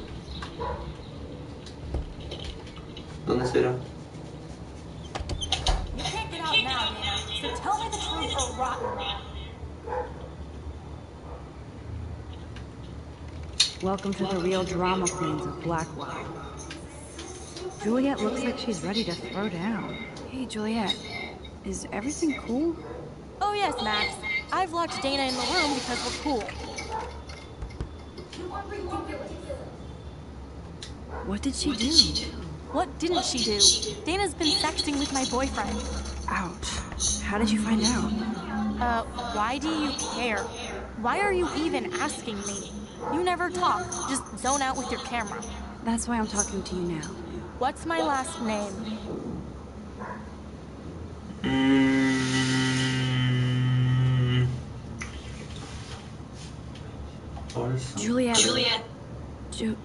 ¿Dónde será? You can't get out now, Dana. So tell me the truth or rotten. Welcome to the real drama queens of Blackwell. Juliet looks like she's ready to throw down. Hey, Juliet. Is everything cool? Oh yes, Max. I've locked Dana in the room because we're cool. What did she do? What didn't she do? Dana's been sexting with my boyfriend. Ouch. How did you find out? Why do you care? Why are you even asking me? You never talk, just zone out with your camera. That's why I'm talking to you now. What's my last name?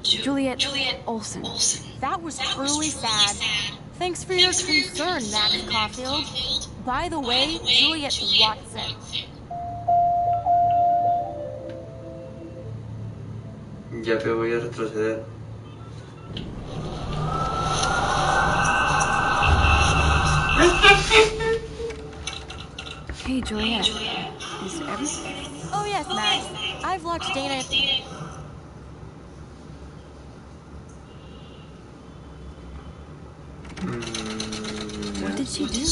Juliet Olsen. That was truly sad. Thanks for your concern, Max Caulfield. By the way, Juliet Watson. Ya que voy a retroceder. Hey, Juliet. Is everything... Oh yes, Max. I've locked Dana... What did she do?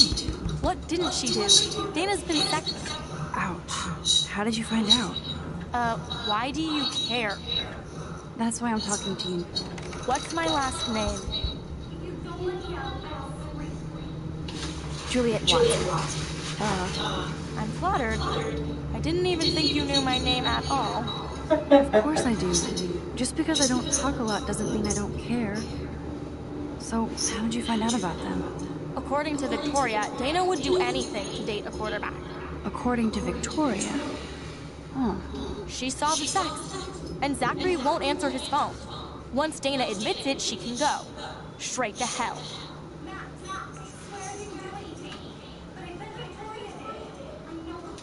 What didn't she do? Dana's been sexting. Ouch. How did you find out? Why do you care? That's why I'm talking to you. What's my last name? Juliet Watson. I'm flattered. I didn't even think you knew my name at all. Of course I do. Just because I don't talk a lot doesn't mean I don't care. So, how did you find out about them? According to Victoria, Dana would do anything to date a quarterback. According to Victoria. Huh. She saw the sex, and Zachary won't answer his phone. Once Dana admits it, she can go. Straight to hell.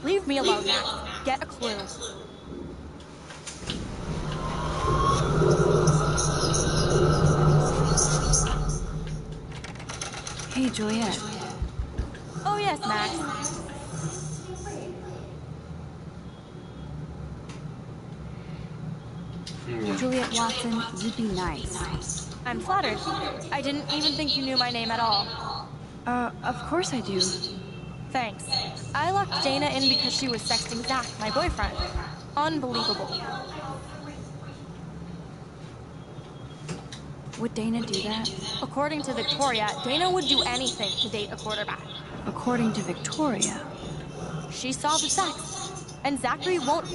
Leave me alone, Max. Get a clue. Hey, Juliet. Oh yes, Max. Juliet Watson, you'd be nice. I'm flattered. I didn't even think you knew my name at all. Of course I do. Thanks. I locked Dana in because she was sexting Zach, my boyfriend. Unbelievable. Would Dana do that? According to Victoria, Dana would do anything to date a quarterback. According to Victoria. She saw the sex, and Zachary won't...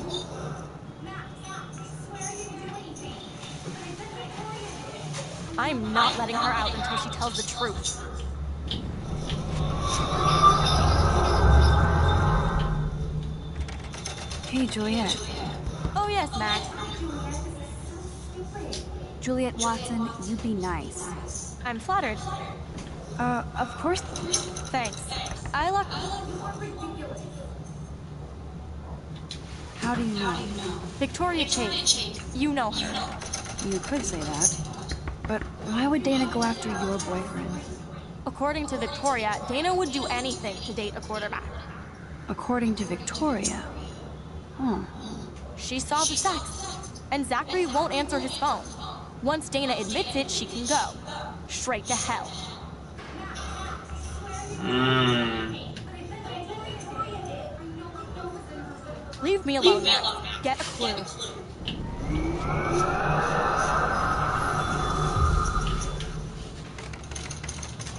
I'm not letting her out until she tells the truth. Hey, Juliet. Oh yes, Max. Juliet Watson, you'd be nice. I'm flattered. Of course. Thanks. I locked... How do you know? Victoria Chase. You know her. You could say that. But why would Dana go after your boyfriend? According to Victoria, Dana would do anything to date a quarterback. According to Victoria. Huh. She saw the sex, and Zachary won't answer his phone. Once Dana admits it, she can go. Straight to hell. Leave me alone, Max. Get a clue.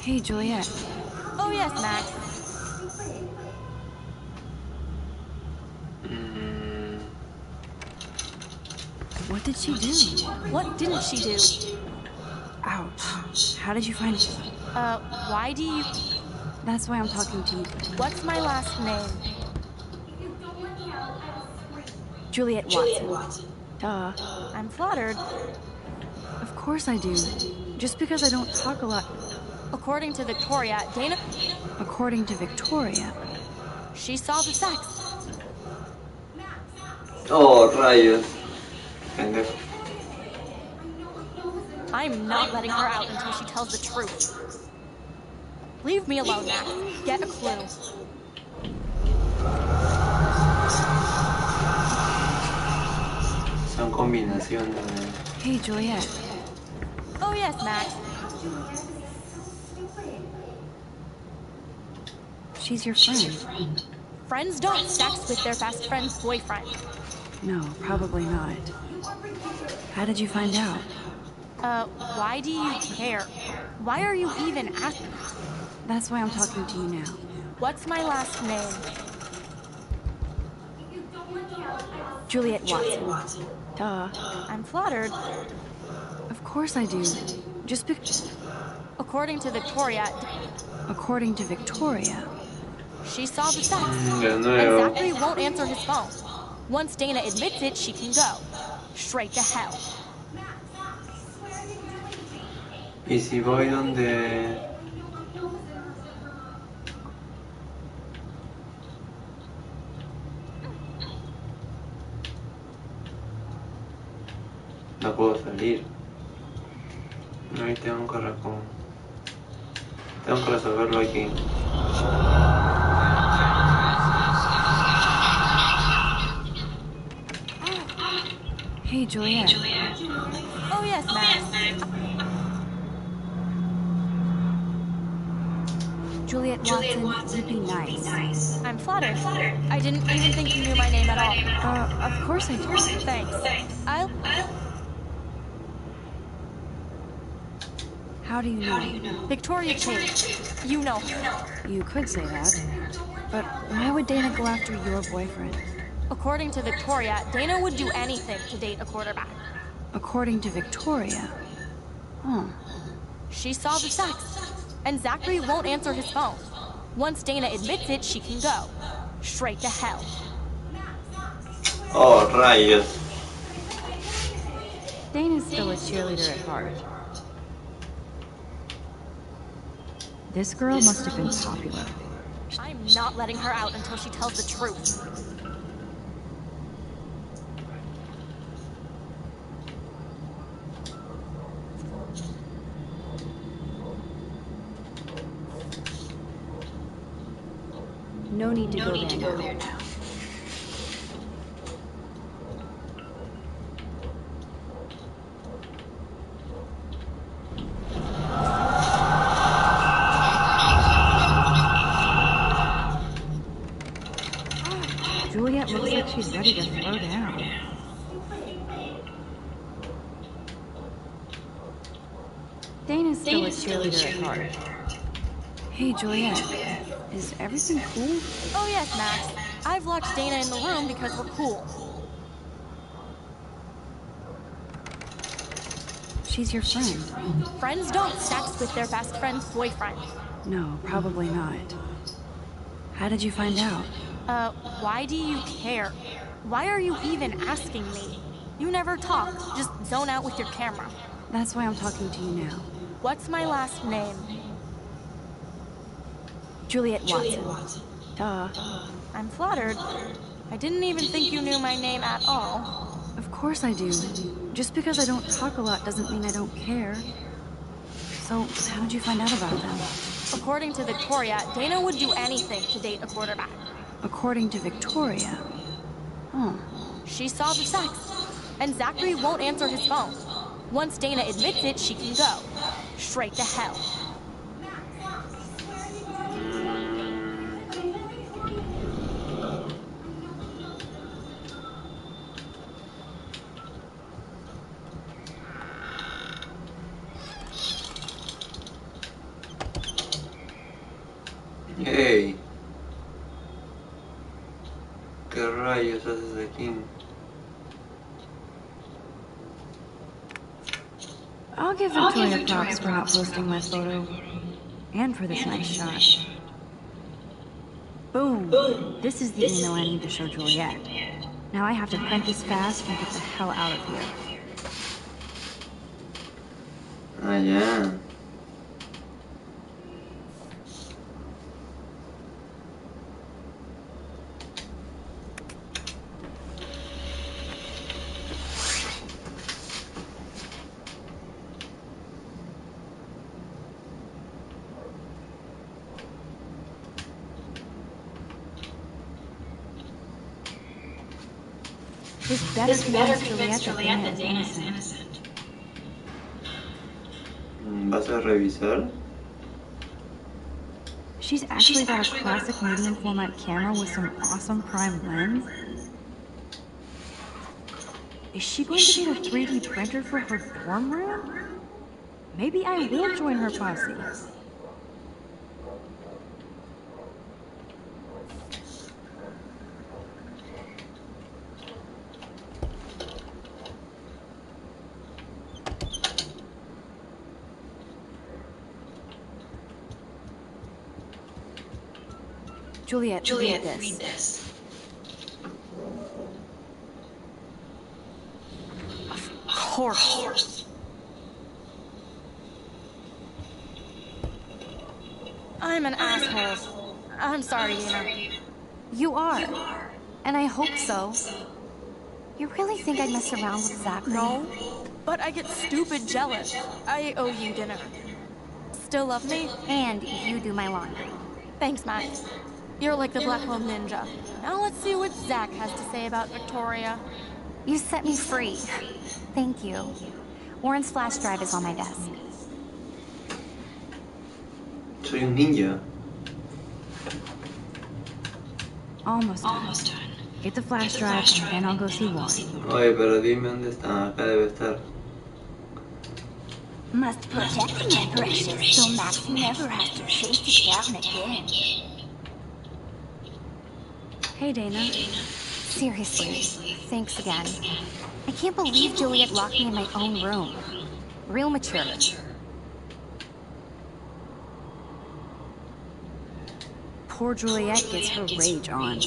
Hey, Juliet. Oh yes, Max. What did she do? What didn't she do? Ouch. How did you find it? Why do you... That's why I'm talking to you. What's my last name? Juliet Watson. Duh. I'm flattered. Of course I do. Just because I don't talk a lot. According to Victoria, Dana... According to Victoria. She saw the sex. Oh, rayos. I'm not letting her out until she tells the truth. Leave me alone, Max. Get a clue. Son combinaciones. Hey, Juliet. Oh yes, Max. She's your friend. Friends don't sex with their best friend's boyfriend. No, probably not. How did you find out? Why do you care? Why are you even asking? That's why I'm talking to you now. What's my last name? Juliet Watson. Duh. I'm flattered. Of course I do. Just because... According to Victoria... According to Victoria. She saw the sex, and Zachary won't answer his phone. Once Dana admits it, she can go. Straight to hell. ¿Y si voy donde...? No puedo salir. Ahí tengo que tengo que resolverlo aquí. Hey, Juliet. Oh yes, Max. Juliet Watson, you'd be nice. I'm flattered. I didn't even think you knew my name at all. Of course I do. Thanks. I'll... How do you know? Victoria Chase. You know her. You could say that. But why would Dana go after your boyfriend? According to Victoria, Dana would do anything to date a quarterback. According to Victoria. Huh. She saw the sex, and Zachary won't answer his phone. Once Dana admits it, she can go. Straight to hell. Oh, rayos. Dana's still a cheerleader at heart. This girl must have been popular. I'm not letting her out until she tells the truth. No need to go there now. Juliet looks like she's ready to throw down. Dana's still a cheerleader at heart. Hey, Juliet. Is everything cool? Oh yes, Max. I've locked Dana in the room because we're cool. She's your friend. Friends don't sex with their best friend's boyfriend. No, probably not. How did you find out? Why do you care? Why are you even asking me? You never talk, just zone out with your camera. That's why I'm talking to you now. What's my last name? Juliet Watson. Duh. I'm flattered. I didn't even think you knew my name at all. Of course I do. Just because I don't talk a lot doesn't mean I don't care. So, how did you find out about them? According to Victoria, Dana would do anything to date a quarterback. According to Victoria? Huh. She saw the sex. And Zachary won't answer his phone. Once Dana admits it, she can go. Straight to hell. Hey. ¿Qué rayos haces aquí? I'll give Victoria props for not posting my photo. And for this nice shot. Boom! This is the email I need to show Juliet. Now I have to print this fast and get the hell out of here. Ah, ya. This better convince Juliet that Dana is innocent. ¿Vas a revisar? She's actually got a classic medium format camera with some awesome prime lens. Is she going to get a 3D printer for her dorm room? Maybe I will join her posse. Juliet, read this. Of course. I'm an asshole. I'm sorry, Dana. You are. And I hope so. You really think I'd mess around with Zachary? No, but I get stupid jealous. I owe you dinner. Still love me? And you do my laundry. Thanks, Max. You're like the Black Hole Ninja. Now let's see what Zach has to say about Victoria. You set me free. Thank you. Warren's flash drive is on my desk. Soy un ninja. Almost done. Get the flash drive and then I'll go see Warren. Oye, pero dime dónde está. Acá debe estar. Must protect my precious so Max never has to chase it down again. Hey, Dana. Seriously, thanks again. I can't believe Juliet locked me in my own room. Real mature. poor Juliet gets her rage on.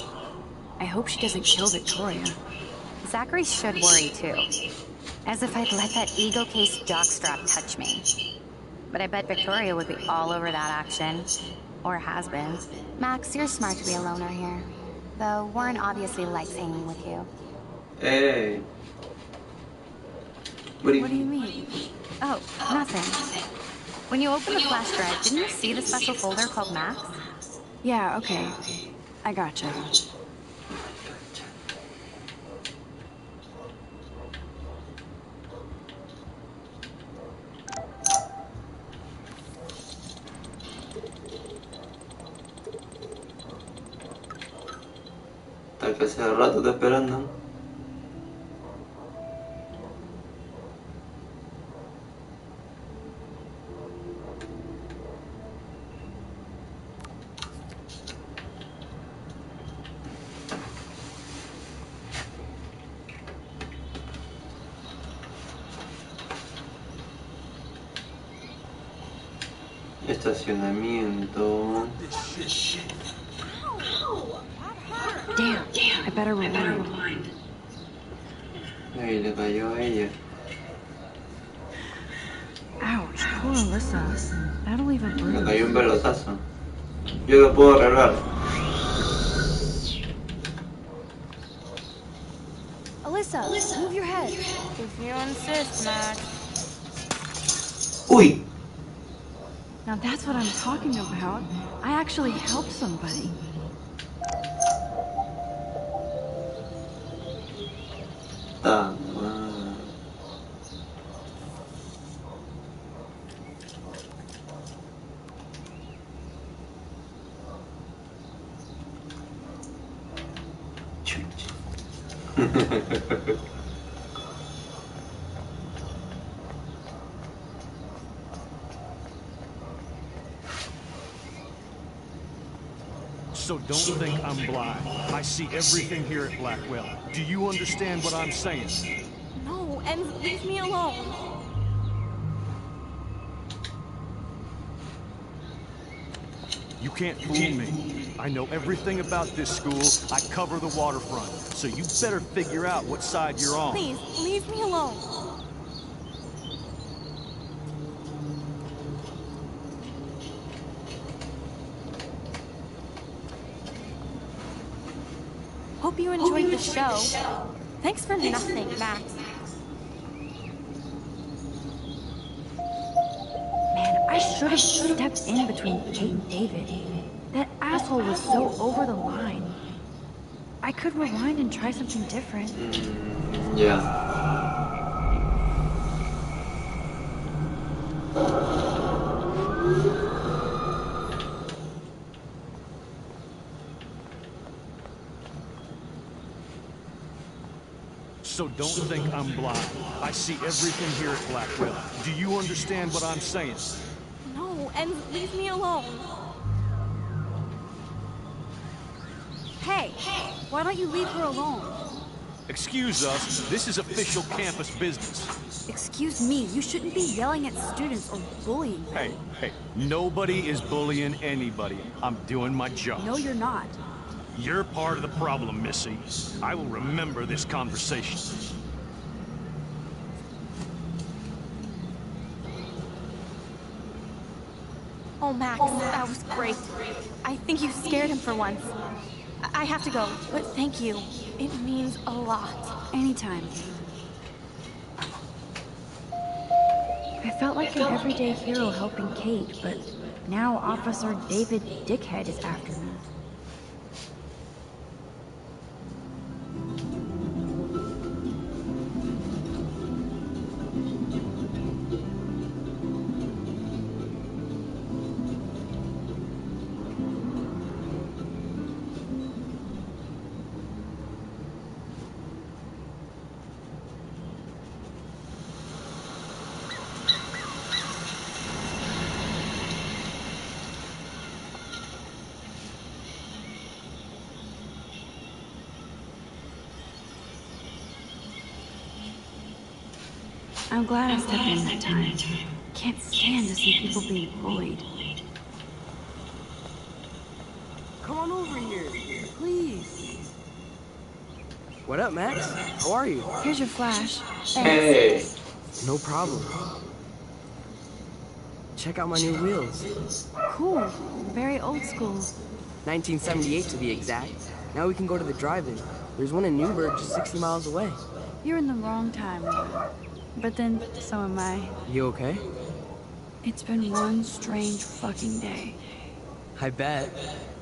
I hope she doesn't kill Victoria. Zachary should worry too. As if I'd let that ego-cased jockstrap touch me. But I bet Victoria would be all over that action. Or has been. Max, you're smart to be a loner here. Though Warren obviously likes hanging with you. Hey. What do you mean? Oh, nothing. When you opened the flash drive, didn't you see the special folder called Max? Yeah, okay. I gotcha. Hasta que hace rato está esperando. Estacionamiento. Damn, I better rewind. Ay, le cayó a ella. Ouch, poor Alyssa. That'll leave a Le bruise. cayó un pelotazo. Yo lo puedo arreglar. Alyssa, move your head. If you insist, Max. Uy. Now that's what I'm talking about. I actually helped somebody. Ah, So don't think I'm blind. I see everything here at Blackwell. Do you understand what I'm saying? No, and leave me alone. You can't fool me. I know everything about this school. I cover the waterfront. So you better figure out what side you're on. Please, leave me alone. Hope you enjoyed the show. Thanks for nothing, Max. Man, I should have stepped in between Kate and David. That asshole was so over the line. I could rewind and try something different. Yeah. So don't think I'm blind. I see everything here at Blackwell. Do you understand what I'm saying? No, and leave me alone. Hey, why don't you leave her alone? Excuse us, this is official campus business. Excuse me, you shouldn't be yelling at students or bullying them. Hey, nobody is bullying anybody. I'm doing my job. No, you're not. You're part of the problem, Missy. I will remember this conversation. Oh, Max, that was great. I think you scared him for once. I have to go, but thank you. It means a lot. Anytime, Kate. I felt like an everyday hero helping Kate, but now Officer David Dickhead is after me. I'm glad I stepped in that time. Can't stand to see people being bullied. over here. Please. What up, Max? How are you? Here's your flash. Thanks. Hey. No problem. Check out my new wheels. Cool. Very old school. 1978 to be exact. Now we can go to the drive-in. There's one in Newburgh just 60 miles away. You're in the wrong time. But then, so am I. You okay? It's been one strange fucking day. I bet.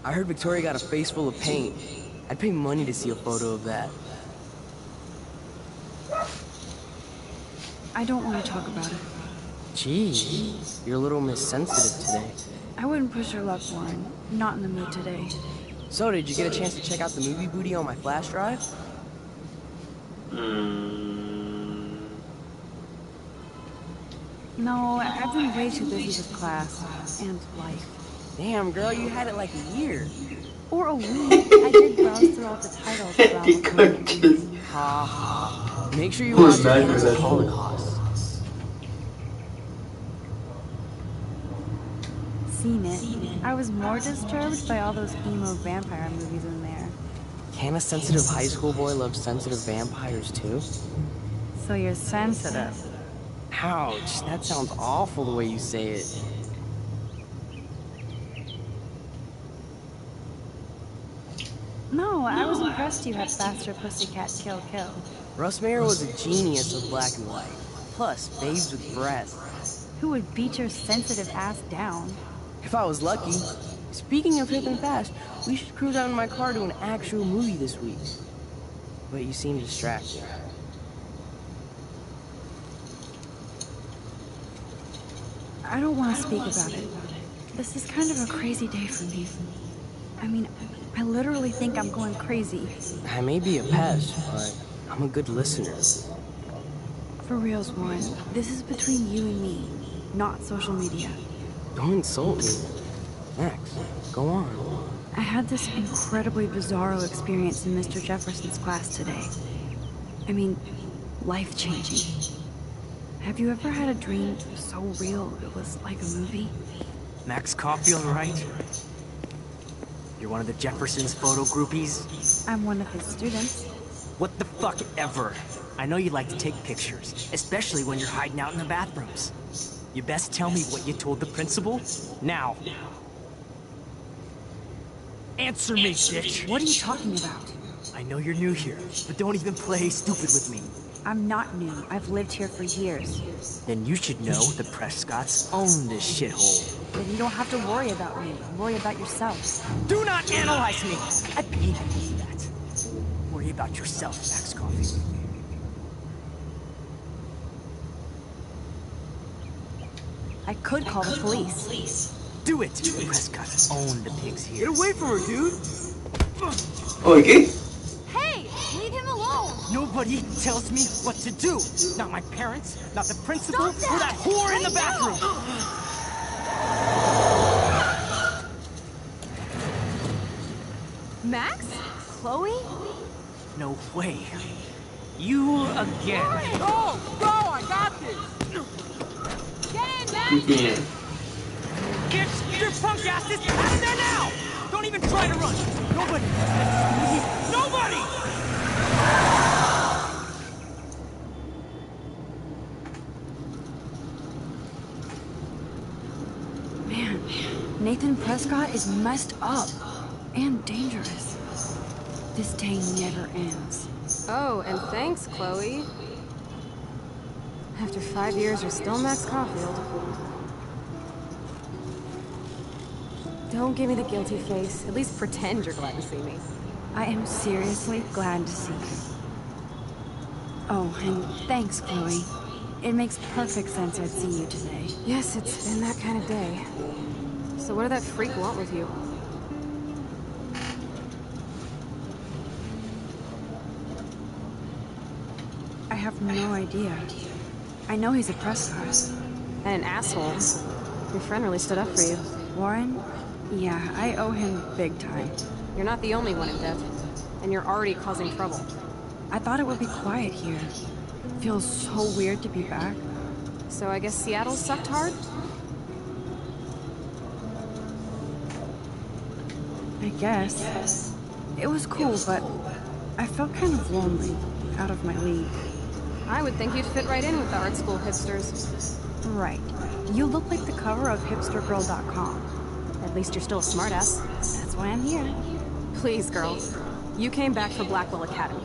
I heard Victoria got a face full of paint. I'd pay money to see a photo of that. I don't want to talk about it. Gee, you're a little missensitive today. I wouldn't push your luck, Warren. Not in the mood today. So, did you get a chance to check out the movie booty on my flash drive? No, I've been way too busy with class and life. Damn, girl, you had it like a year. Or a week. I did browse through all the titles about Ha ha. Make sure you watch the end of the Holocaust. Seen it. I was more disturbed by all those emo vampire movies in there. Can a sensitive high school boy love sensitive vampires too? So you're sensitive. Ouch, that sounds awful the way you say it. No, I was impressed you had faster Pussycat Kill Kill. Russ Meyer was a genius of black and white. Plus, babes with breasts. Who would beat your sensitive ass down? If I was lucky. Speaking of hip and fast, we should cruise out in my car to an actual movie this week. But you seem distracted. I don't want to speak about it. This is kind of a crazy day for me. I mean, I literally think I'm going crazy. I may be a pest, but I'm a good listener. For reals, Warren, this is between you and me, not social media. Don't insult me. Max, go on. I had this incredibly bizarro experience in Mr. Jefferson's class today. I mean, life-changing. Have you ever had a dream so real it was like a movie? Max Caulfield, right? You're one of the Jefferson's photo groupies? I'm one of his students. What the fuck ever. I know you like to take pictures, especially when you're hiding out in the bathrooms. You best tell me what you told the principal, now. Answer me, bitch! What are you talking about? I know you're new here, but don't even play stupid with me. I'm not new. I've lived here for years. Then you should know the Prescotts own this shithole. Then you don't have to worry about me. Worry about yourself. Do not analyze me! I paid you to do that. Worry about yourself, Max Caulfield. I could call the police. Do it! The Prescotts own the pigs here. Get away from her, dude! Oye, Hey, leave him alone. Nobody tells me what to do. Not my parents, not the principal, or that whore in the bathroom. Max? Chloe? No way. You again. Go! Go! I got this! Get in, Max! bien. Get your punk asses out of there now! Don't even try to run! Nobody! Nobody! Man, Nathan Prescott is messed up. And dangerous. This day never ends. Oh, and thanks, Chloe. After 5 years, you're still Max Caulfield. Don't give me the guilty face. At least pretend you're glad to see me. I am seriously glad to see you. Oh, and thanks, Chloe. It makes perfect sense I'd see you today. Yes, it's been that kind of day. So what did that freak want with you? I have no idea. I know he's a Prescott. And an asshole. Your friend really stood up for you. Warren? Yeah, I owe him big time. You're not the only one in debt. And you're already causing trouble. I thought it would be quiet here. Feels so weird to be back. So I guess Seattle sucked hard? I guess. It was cool, but I felt kind of lonely, out of my league. I would think you'd fit right in with the art school hipsters. Right. You look like the cover of hipstergirl.com. At least you're still a smartass. That's why I'm here. Please, girl. You came back for Blackwell Academy.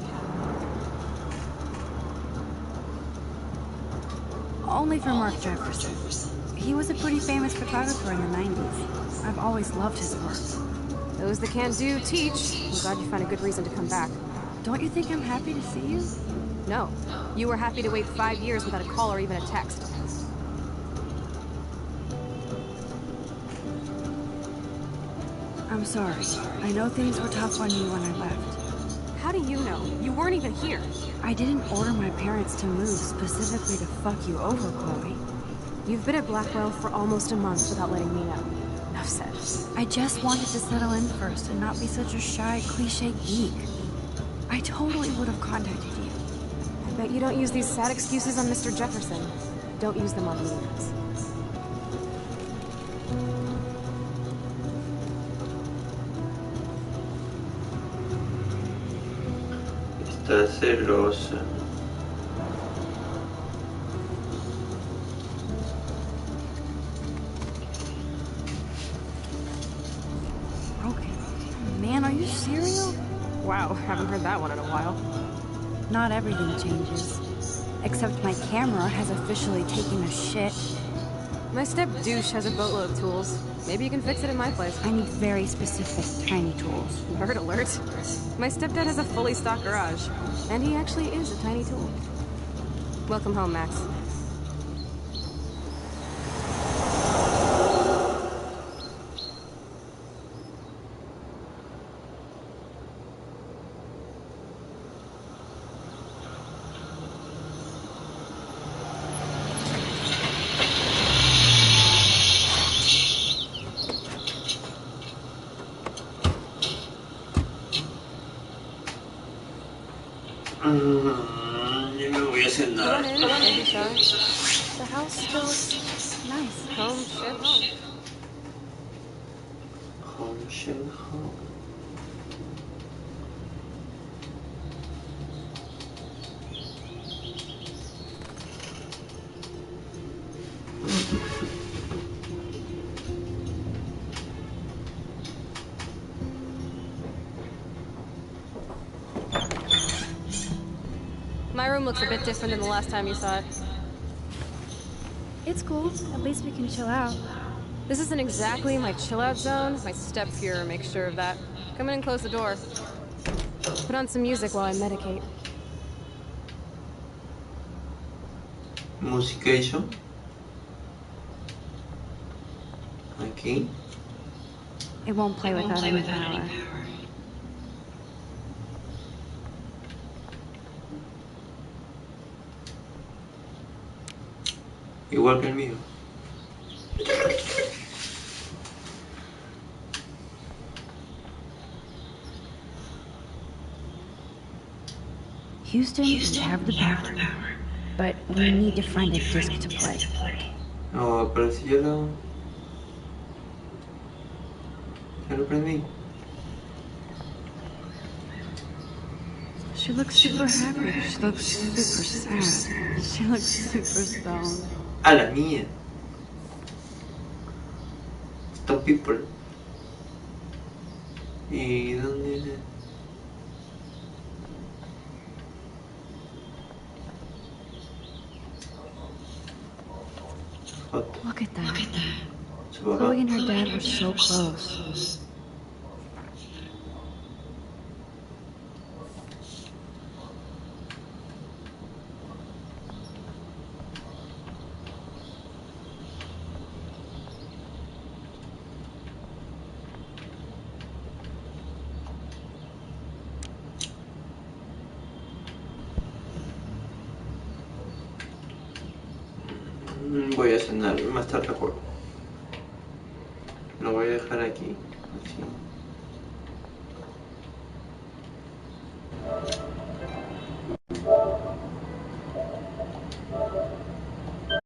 Only for Mark Jefferson. He was a pretty famous photographer in the 90s. I've always loved his work. Those that can't do, teach. I'm glad you found a good reason to come back. Don't you think I'm happy to see you? No. You were happy to wait 5 years without a call or even a text. I'm sorry. I know things were tough on you when I left. How do you know? You weren't even here. I didn't order my parents to move specifically to fuck you over, Chloe. You've been at Blackwell for almost a month without letting me know. Enough said. I just wanted to settle in first and not be such a shy, cliche geek. I totally would have contacted you. I bet you don't use these sad excuses on Mr. Jefferson. Don't use them on me, guys. Está celosa. Broken. Man, are you serial? Wow, haven't heard that one in a while. Not everything changes. Except my camera has officially taken a shit. My step-douche has a boatload of tools. Maybe you can fix it in my place. I need very specific, tiny tools. Nerd alert. My stepdad has a fully stocked garage. And he actually is a tiny tool. Welcome home, Max. Yo no voy a hacer Come nada. on in, maybe shy. The house still looks nice. Home, shit, home. Home, shit, home. My room looks a bit different than the last time you saw it. It's cool. At least we can chill out. This isn't exactly my chill-out zone. My step-Fuhrer makes sure of that. Come in and close the door. Put on some music while I medicate. Musication. Aquí. It won't play without any power. Igual que el mío. Houston, we have the power, but we need to find a disc to play. No, pero si yo lo... Ya lo prendí. She looks super happy. She looks super sad. She looks super stoned. A la mía. Stop people. ¿Y dónde es? Look at that. Su papá. Chloe and her dad were so close. Voy a cenar, más tarde juego. Lo voy a dejar aquí, así.